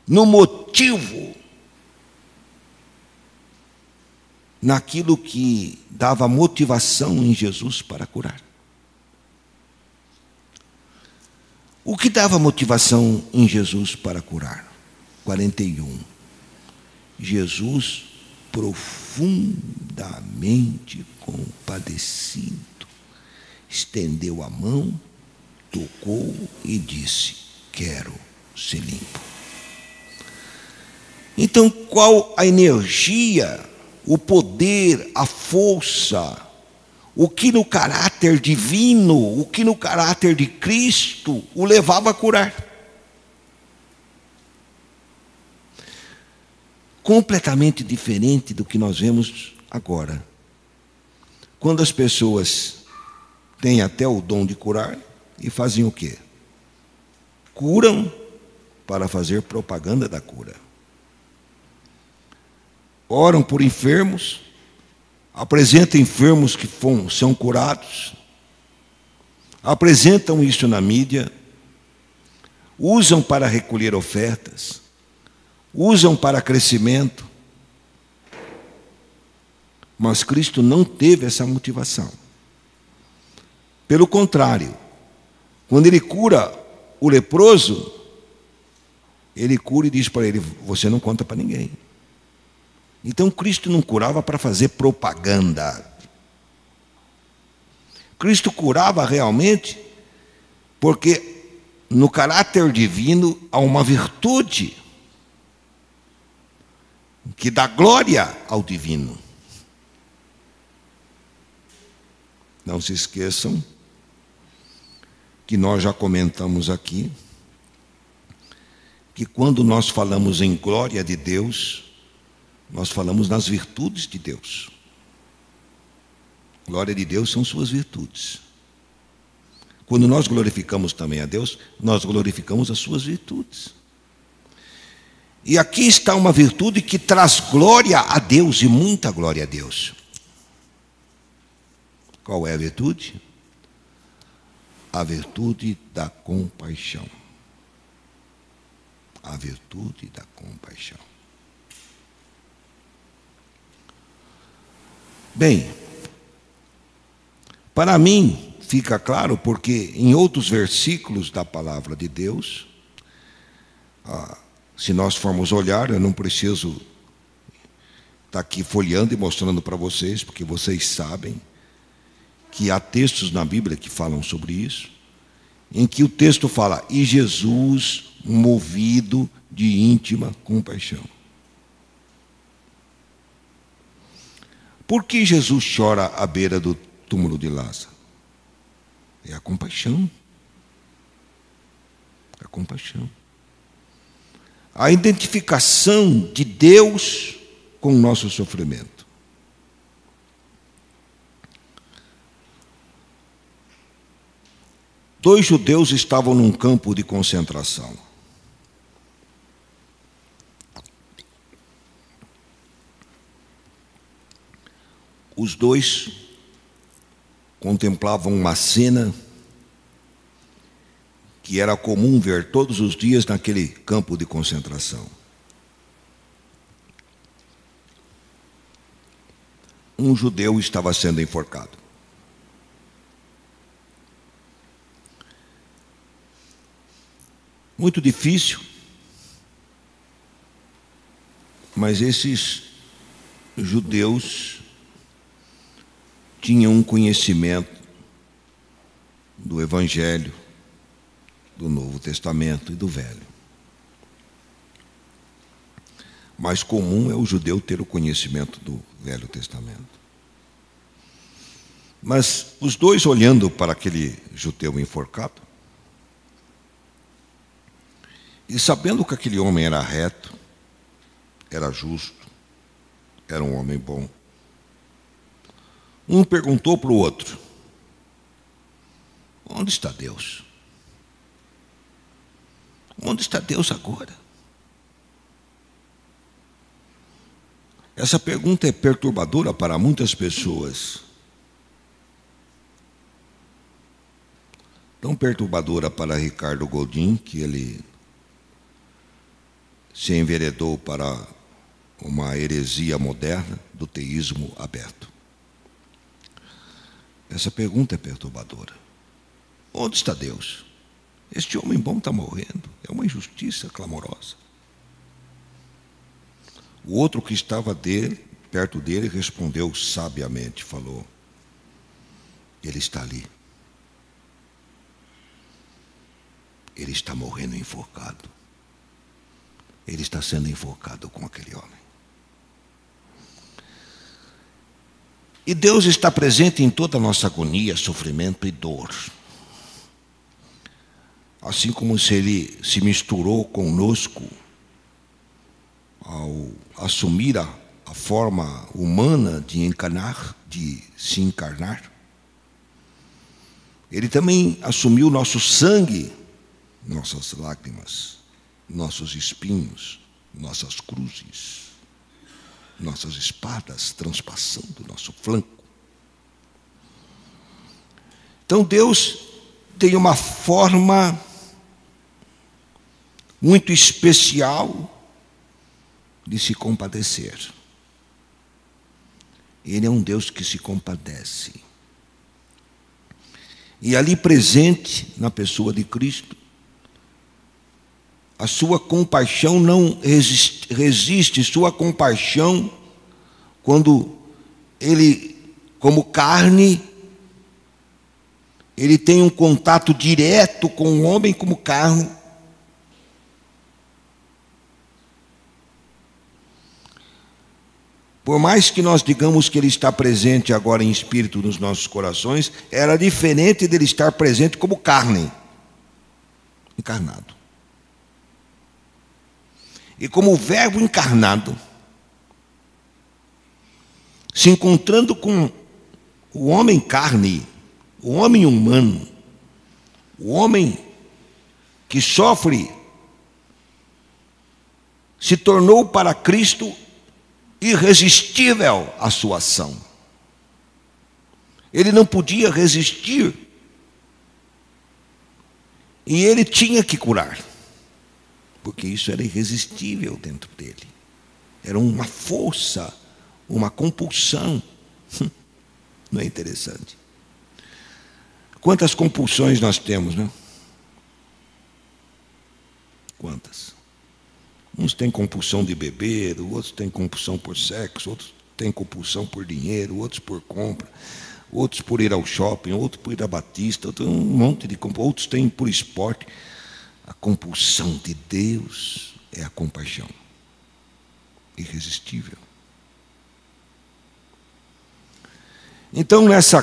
no motivo, naquilo que dava motivação em Jesus para curar. O que dava motivação em Jesus para curar? 41. Jesus, profundamente compadecido, estendeu a mão, tocou e disse: quero ser limpo. Então, qual a energia, o poder, a força, o que no caráter divino, o que no caráter de Cristo o levava a curar? Completamente diferente do que nós vemos agora. Quando as pessoas têm até o dom de curar e fazem o quê? Curam para fazer propaganda da cura. Oram por enfermos, apresentam enfermos que são curados, apresentam isso na mídia, usam para recolher ofertas, usam para crescimento. Mas Cristo não teve essa motivação. Pelo contrário, quando Ele cura o leproso, Ele cura e diz para ele: você não conta para ninguém. Então Cristo não curava para fazer propaganda. Cristo curava realmente porque no caráter divino há uma virtude que dá glória ao divino. Não se esqueçam que nós já comentamos aqui que quando nós falamos em glória de Deus, nós falamos nas virtudes de Deus. Glória de Deus são suas virtudes. Quando nós glorificamos também a Deus, nós glorificamos as suas virtudes. E aqui está uma virtude que traz glória a Deus e muita glória a Deus. Qual é a virtude? A virtude da compaixão. A virtude da compaixão. Bem, para mim fica claro porque em outros versículos da palavra de Deus, se nós formos olhar, eu não preciso estar aqui folheando e mostrando para vocês, porque vocês sabem que há textos na Bíblia que falam sobre isso, em que o texto fala, e Jesus movido de íntima compaixão. Por que Jesus chora à beira do túmulo de Lázaro? É a compaixão. A compaixão. A identificação de Deus com o nosso sofrimento. Dois judeus estavam num campo de concentração. Os dois contemplavam uma cena que era comum ver todos os dias naquele campo de concentração. Um judeu estava sendo enforcado. Muito difícil, mas esses judeus tinham um conhecimento do Evangelho, do Novo Testamento e do Velho. Mais comum é o judeu ter o conhecimento do Velho Testamento. Mas os dois, olhando para aquele judeu enforcado, e sabendo que aquele homem era reto, era justo, era um homem bom, um perguntou para o outro, onde está Deus? Onde está Deus agora? Essa pergunta é perturbadora para muitas pessoas. Tão perturbadora para Ricardo Godin, que ele se enveredou para uma heresia moderna do teísmo aberto. Essa pergunta é perturbadora. Onde está Deus? Este homem bom está morrendo. É uma injustiça clamorosa. O outro que estava perto dele respondeu sabiamente, falou, ele está ali. Ele está morrendo enforcado. Ele está sendo enforcado com aquele homem. E Deus está presente em toda a nossa agonia, sofrimento e dor. Assim como se Ele se misturou conosco ao assumir a forma humana de encarnar, de se encarnar, Ele também assumiu nosso sangue, nossas lágrimas, nossos espinhos, nossas cruzes, nossas espadas transpassando nosso flanco. Então Deus tem uma forma muito especial de se compadecer. Ele é um Deus que se compadece. E ali presente na pessoa de Cristo, a sua compaixão não resiste, sua compaixão, quando ele, como carne, ele tem um contato direto com o homem como carne. Por mais que nós digamos que ele está presente agora em espírito nos nossos corações, era diferente dele estar presente como carne, encarnado. E como o Verbo encarnado, se encontrando com o homem carne, o homem humano, o homem que sofre, se tornou para Cristo irresistível à sua ação. Ele não podia resistir. E ele tinha que curar, porque isso era irresistível dentro dele. Era uma força, uma compulsão. Não é interessante? Quantas compulsões nós temos, né? Quantas? Uns têm compulsão de beber, outros têm compulsão por sexo, outros têm compulsão por dinheiro, outros por compra, outros por ir ao shopping, outros por ir a Batista, outros, um monte de compulsão, outros têm por esporte. A compulsão de Deus é a compaixão. Irresistível. Então, nessa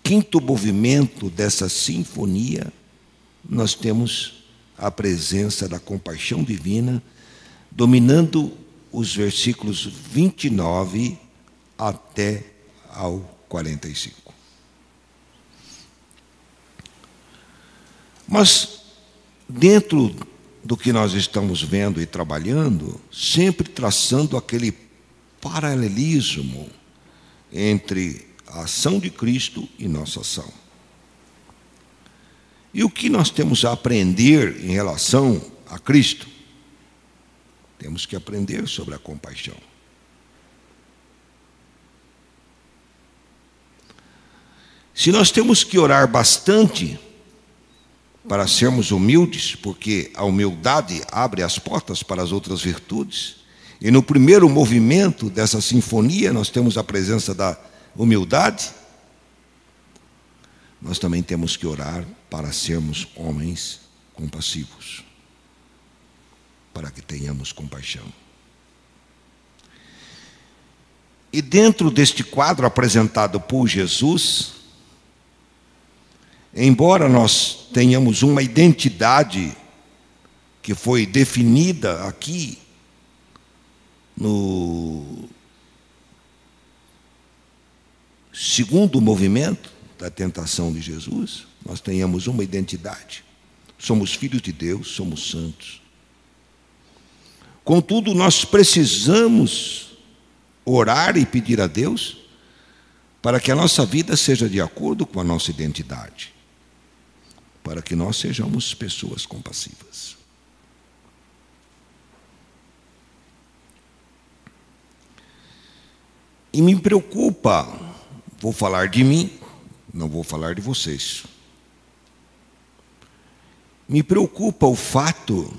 quinto movimento dessa sinfonia, nós temos a presença da compaixão divina, dominando os versículos 29 até ao 45. Mas, dentro do que nós estamos vendo e trabalhando, sempre traçando aquele paralelismo entre a ação de Cristo e nossa ação. E o que nós temos a aprender em relação a Cristo? Temos que aprender sobre a compaixão. Se nós temos que orar bastante para sermos humildes, porque a humildade abre as portas para as outras virtudes, e no primeiro movimento dessa sinfonia nós temos a presença da humildade, nós também temos que orar para sermos homens compassivos, para que tenhamos compaixão. E dentro deste quadro apresentado por Jesus, embora nós tenhamos uma identidade que foi definida aqui no segundo movimento da tentação de Jesus, nós tenhamos uma identidade. Somos filhos de Deus, somos santos. Contudo, nós precisamos orar e pedir a Deus para que a nossa vida seja de acordo com a nossa identidade, para que nós sejamos pessoas compassivas. E me preocupa, vou falar de mim, não vou falar de vocês. Me preocupa o fato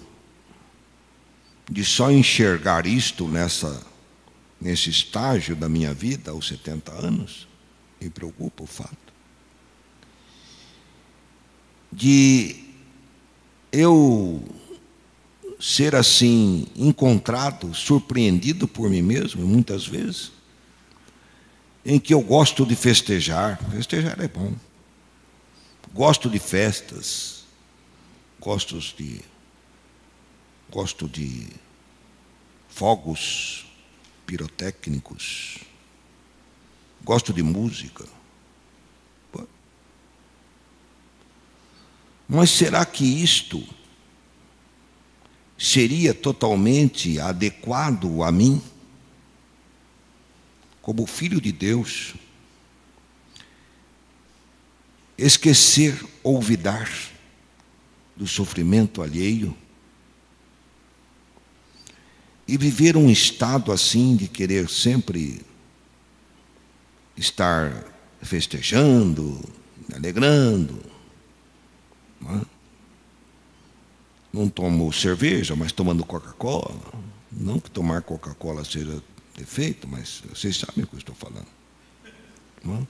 de só enxergar isto nesse estágio da minha vida, aos 70 anos. Me preocupa o fato de eu ser assim, encontrado, surpreendido por mim mesmo, muitas vezes, em que eu gosto de festejar. Festejar é bom. Gosto de festas, gosto de fogos pirotécnicos, gosto de música. Mas será que isto seria totalmente adequado a mim? Como filho de Deus, esquecer, olvidar do sofrimento alheio e viver um estado assim de querer sempre estar festejando, alegrando. Não tomo cerveja, mas tomando Coca-Cola. Não que tomar Coca-Cola seja defeito, mas vocês sabem o que eu estou falando. Não?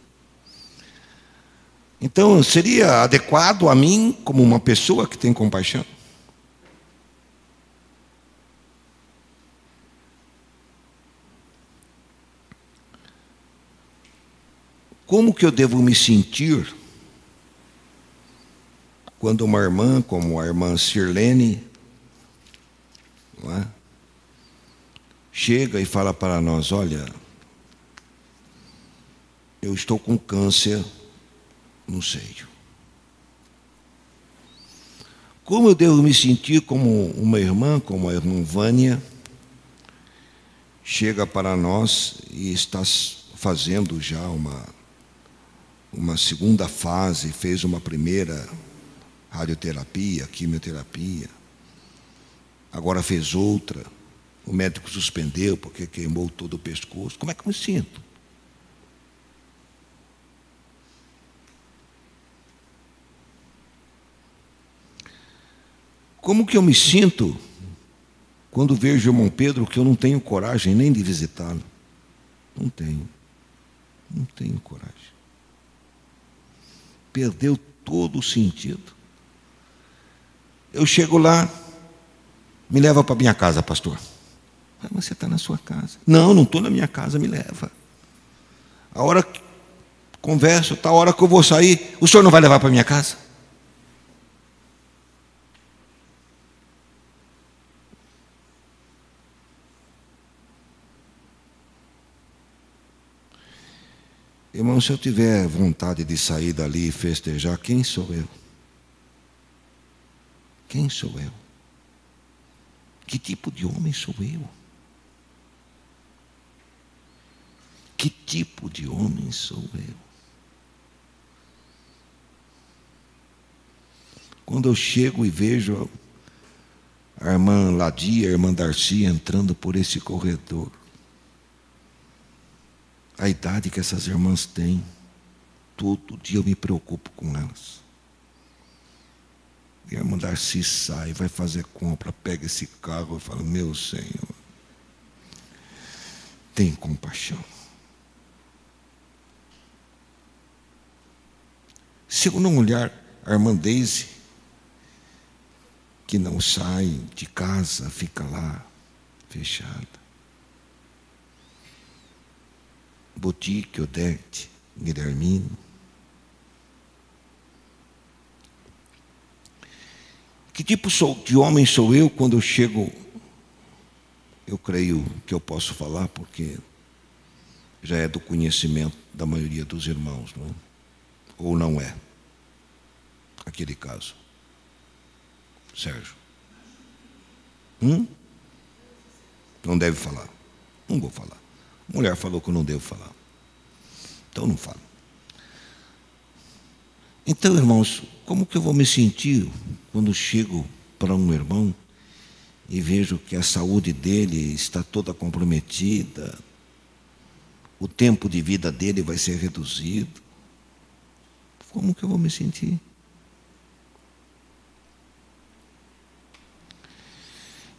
Então, seria adequado a mim, como uma pessoa que tem compaixão? Como que eu devo me sentir quando uma irmã, como a irmã Sirlene, não é, chega e fala para nós: olha, eu estou com câncer no seio. Como eu devo me sentir como uma irmã, como a irmã Vânia, chega para nós e está fazendo já uma segunda fase, fez uma primeira radioterapia, quimioterapia, agora fez outra, o médico suspendeu porque queimou todo o pescoço. Como é que eu me sinto? Como que eu me sinto quando vejo o irmão Pedro que eu não tenho coragem nem de visitá-lo? Não tenho coragem. Perdeu todo o sentido. Eu chego lá, me leva para minha casa, pastor. Mas você está na sua casa. Não estou na minha casa, me leva. A hora que converso, a hora que eu vou sair, o senhor não vai levar para minha casa? Irmão, se eu tiver vontade de sair dali e festejar, quem sou eu? Quem sou eu? Que tipo de homem sou eu? Que tipo de homem sou eu? Quando eu chego e vejo a irmã Ladia, a irmã Darcy entrando por esse corredor, a idade que essas irmãs têm, todo dia eu me preocupo com elas. E a irmã Darcy sai, vai fazer compra, pega esse carro e fala: meu Senhor, tem compaixão. Se eu não olhar a irmã Daisy, que não sai de casa, fica lá, fechada. Boutique, Odete, Guilhermino. Que tipo de homem sou eu quando eu chego? Eu creio que eu posso falar porque já é do conhecimento da maioria dos irmãos, não é? Ou não é? Aquele caso. Sérgio. Não deve falar. Não vou falar. A mulher falou que eu não devo falar. Então não falo. Então, irmãos, como que eu vou me sentir quando chego para um irmão e vejo que a saúde dele está toda comprometida, o tempo de vida dele vai ser reduzido? Como que eu vou me sentir?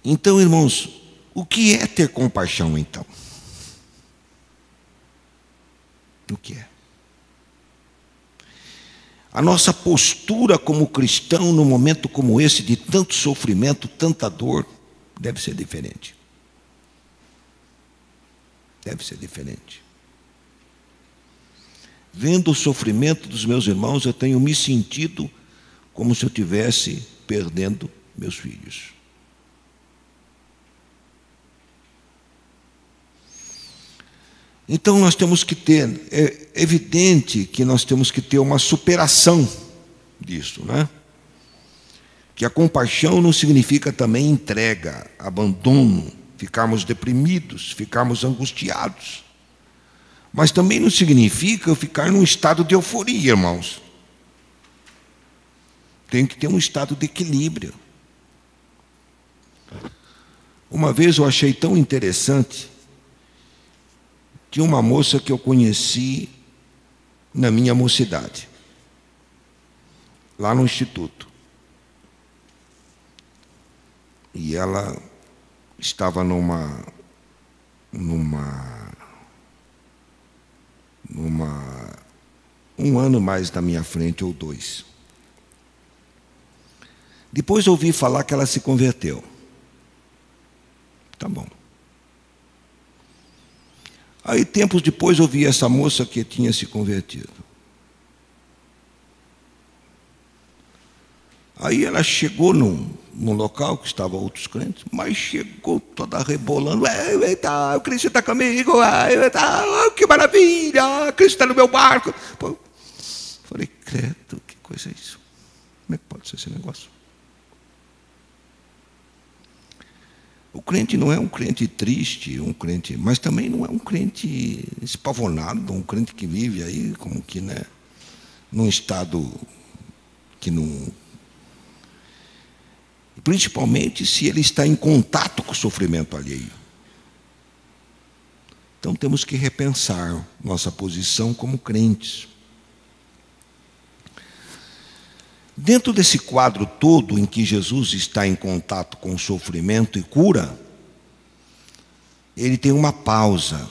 Então, irmãos, o que é ter compaixão, então? O que é? A nossa postura como cristão num momento como esse, de tanto sofrimento, tanta dor, deve ser diferente. Deve ser diferente. Vendo o sofrimento dos meus irmãos, eu tenho me sentido como se eu estivesse perdendo meus filhos. Então nós temos que ter, é evidente que nós temos que ter uma superação disso, né? Que a compaixão não significa também entrega, abandono, ficarmos deprimidos, ficarmos angustiados. Mas também não significa eu ficar num estado de euforia, irmãos. Tem que ter um estado de equilíbrio. Uma vez eu achei tão interessante, tinha uma moça que eu conheci na minha mocidade, lá no instituto. E ela estava um ano mais da minha frente, ou 2. Depois eu ouvi falar que ela se converteu. Tá bom. Aí, tempos depois, eu vi essa moça que tinha se convertido. Aí ela chegou num local que estavam outros crentes, mas chegou toda rebolando. Eita, o Cristo está comigo, que maravilha, Cristo está no meu barco. Pô, falei, credo, que coisa é isso? Como é que pode ser esse negócio? O crente não é um crente triste, mas também não é um crente espavonado, um crente que vive aí como que, né, num estado que não... Principalmente se ele está em contato com o sofrimento alheio. Então temos que repensar nossa posição como crentes. Dentro desse quadro todo em que Jesus está em contato com o sofrimento e cura, ele tem uma pausa.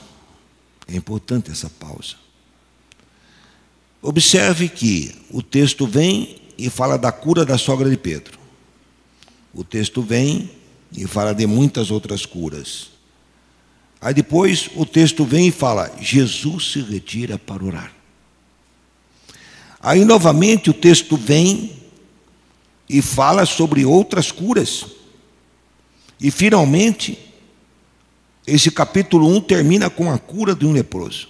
É importante essa pausa. Observe que o texto vem e fala da cura da sogra de Pedro. O texto vem e fala de muitas outras curas. Aí depois o texto vem e fala, Jesus se retira para orar. Aí novamente o texto vem e fala sobre outras curas. E finalmente, esse capítulo 1 termina com a cura de um leproso.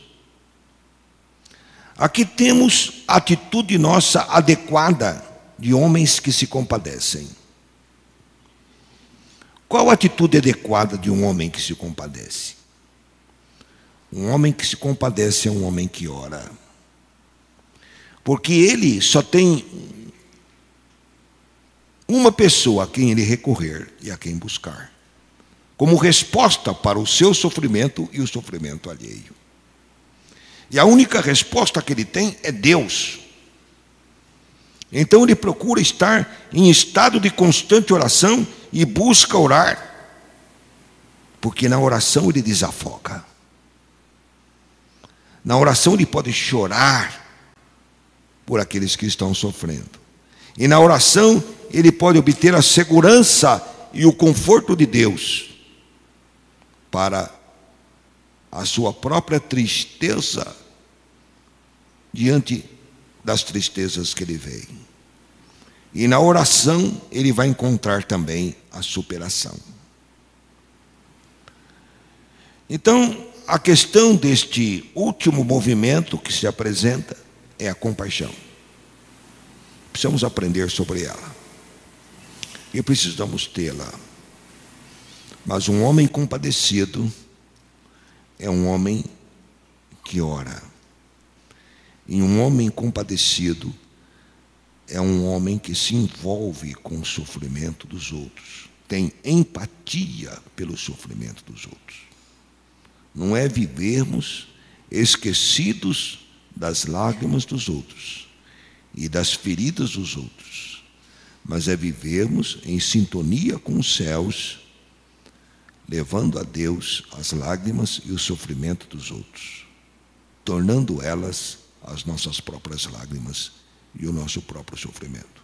Aqui temos a atitude nossa adequada de homens que se compadecem. Qual a atitude adequada de um homem que se compadece? Um homem que se compadece é um homem que ora. Porque ele só tem uma pessoa a quem ele recorrer e a quem buscar, como resposta para o seu sofrimento e o sofrimento alheio. E a única resposta que ele tem é Deus. Então ele procura estar em estado de constante oração e busca orar, porque na oração ele desafoga. Na oração ele pode chorar por aqueles que estão sofrendo. E na oração ele pode obter a segurança e o conforto de Deus para a sua própria tristeza diante das tristezas que ele vê. E na oração ele vai encontrar também a superação. Então, a questão deste último movimento que se apresenta é a compaixão. Precisamos aprender sobre ela. E precisamos tê-la. Mas um homem compadecido é um homem que ora. E um homem compadecido é um homem que se envolve com o sofrimento dos outros. Tem empatia pelo sofrimento dos outros. Não é vivermos esquecidos das lágrimas dos outros e das feridas dos outros, mas é vivermos em sintonia com os céus, levando a Deus as lágrimas e o sofrimento dos outros, tornando elas as nossas próprias lágrimas e o nosso próprio sofrimento.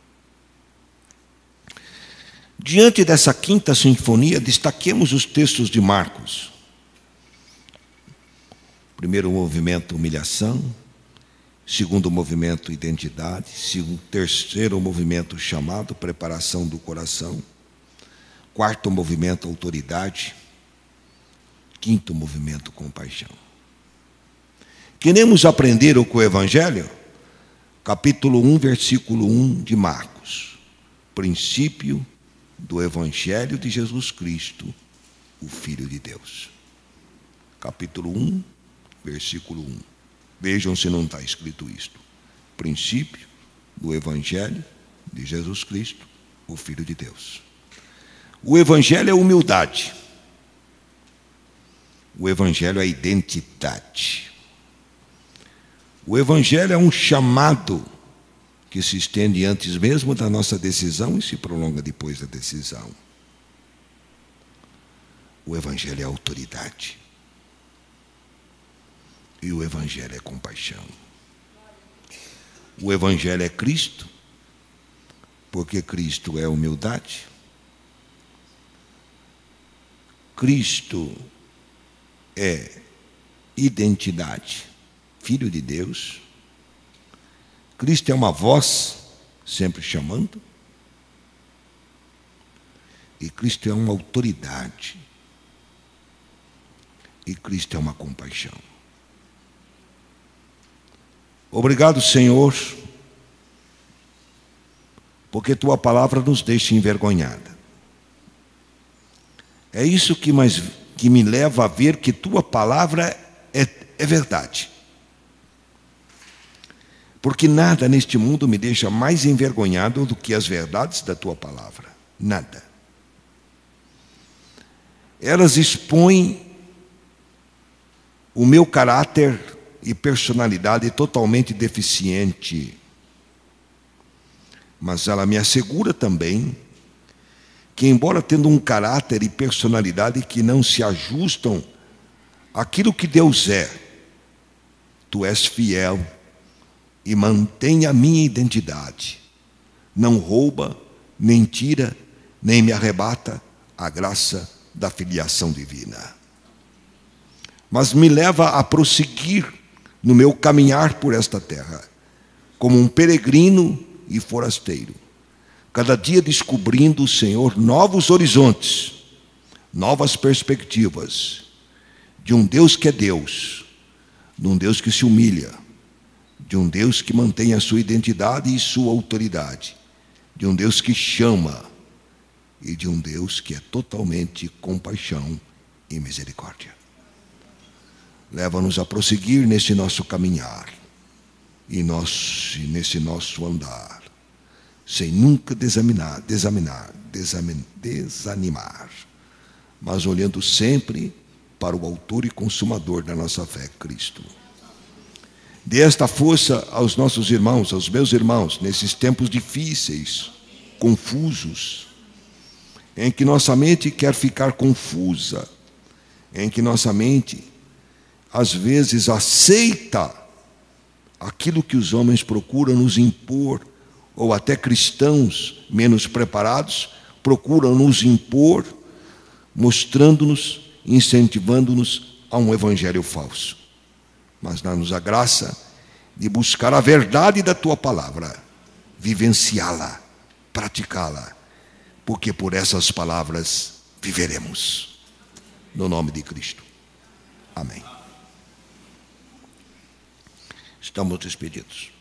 Diante dessa quinta sinfonia, destaquemos os textos de Marcos. Primeiro movimento, humilhação. Segundo movimento, identidade. Terceiro movimento, chamado, preparação do coração. Quarto movimento, autoridade. Quinto movimento, compaixão. Queremos aprender com o Evangelho? Capítulo 1, versículo 1 de Marcos. Princípio do Evangelho de Jesus Cristo, o Filho de Deus. Capítulo 1, versículo 1. Vejam se não está escrito isto. Princípio do Evangelho de Jesus Cristo, o Filho de Deus. O Evangelho é humildade. O Evangelho é identidade. O Evangelho é um chamado que se estende antes mesmo da nossa decisão e se prolonga depois da decisão. O Evangelho é autoridade. E o Evangelho é compaixão. O Evangelho é Cristo, porque Cristo é humildade. Cristo é identidade, Filho de Deus. Cristo é uma voz sempre chamando. E Cristo é uma autoridade. E Cristo é uma compaixão. Obrigado, Senhor, porque Tua palavra nos deixa envergonhada. É isso que me leva a ver que Tua palavra é verdade. Porque nada neste mundo me deixa mais envergonhado do que as verdades da Tua palavra. Nada. Elas expõem o meu caráter e personalidade totalmente deficiente. Mas ela me assegura também que, embora tendo um caráter e personalidade que não se ajustam àquilo que Deus é, Tu és fiel e mantém a minha identidade. Não rouba, nem tira, nem me arrebata a graça da filiação divina. Mas me leva a prosseguir no meu caminhar por esta terra, como um peregrino e forasteiro, cada dia descobrindo, Senhor, novos horizontes, novas perspectivas, de um Deus que é Deus, de um Deus que se humilha, de um Deus que mantém a sua identidade e sua autoridade, de um Deus que chama e de um Deus que é totalmente compaixão e misericórdia. Leva-nos a prosseguir nesse nosso caminhar e nesse nosso andar, sem nunca desanimar, mas olhando sempre para o autor e consumador da nossa fé, Cristo. Dê esta força aos nossos irmãos, aos meus irmãos, nesses tempos difíceis, confusos, em que nossa mente quer ficar confusa, em que nossa mente às vezes aceita aquilo que os homens procuram nos impor, ou até cristãos menos preparados procuram nos impor, mostrando-nos, incentivando-nos a um evangelho falso. Mas dá-nos a graça de buscar a verdade da Tua palavra, vivenciá-la, praticá-la, porque por essas palavras viveremos. No nome de Cristo. Amém. Estamos despedidos.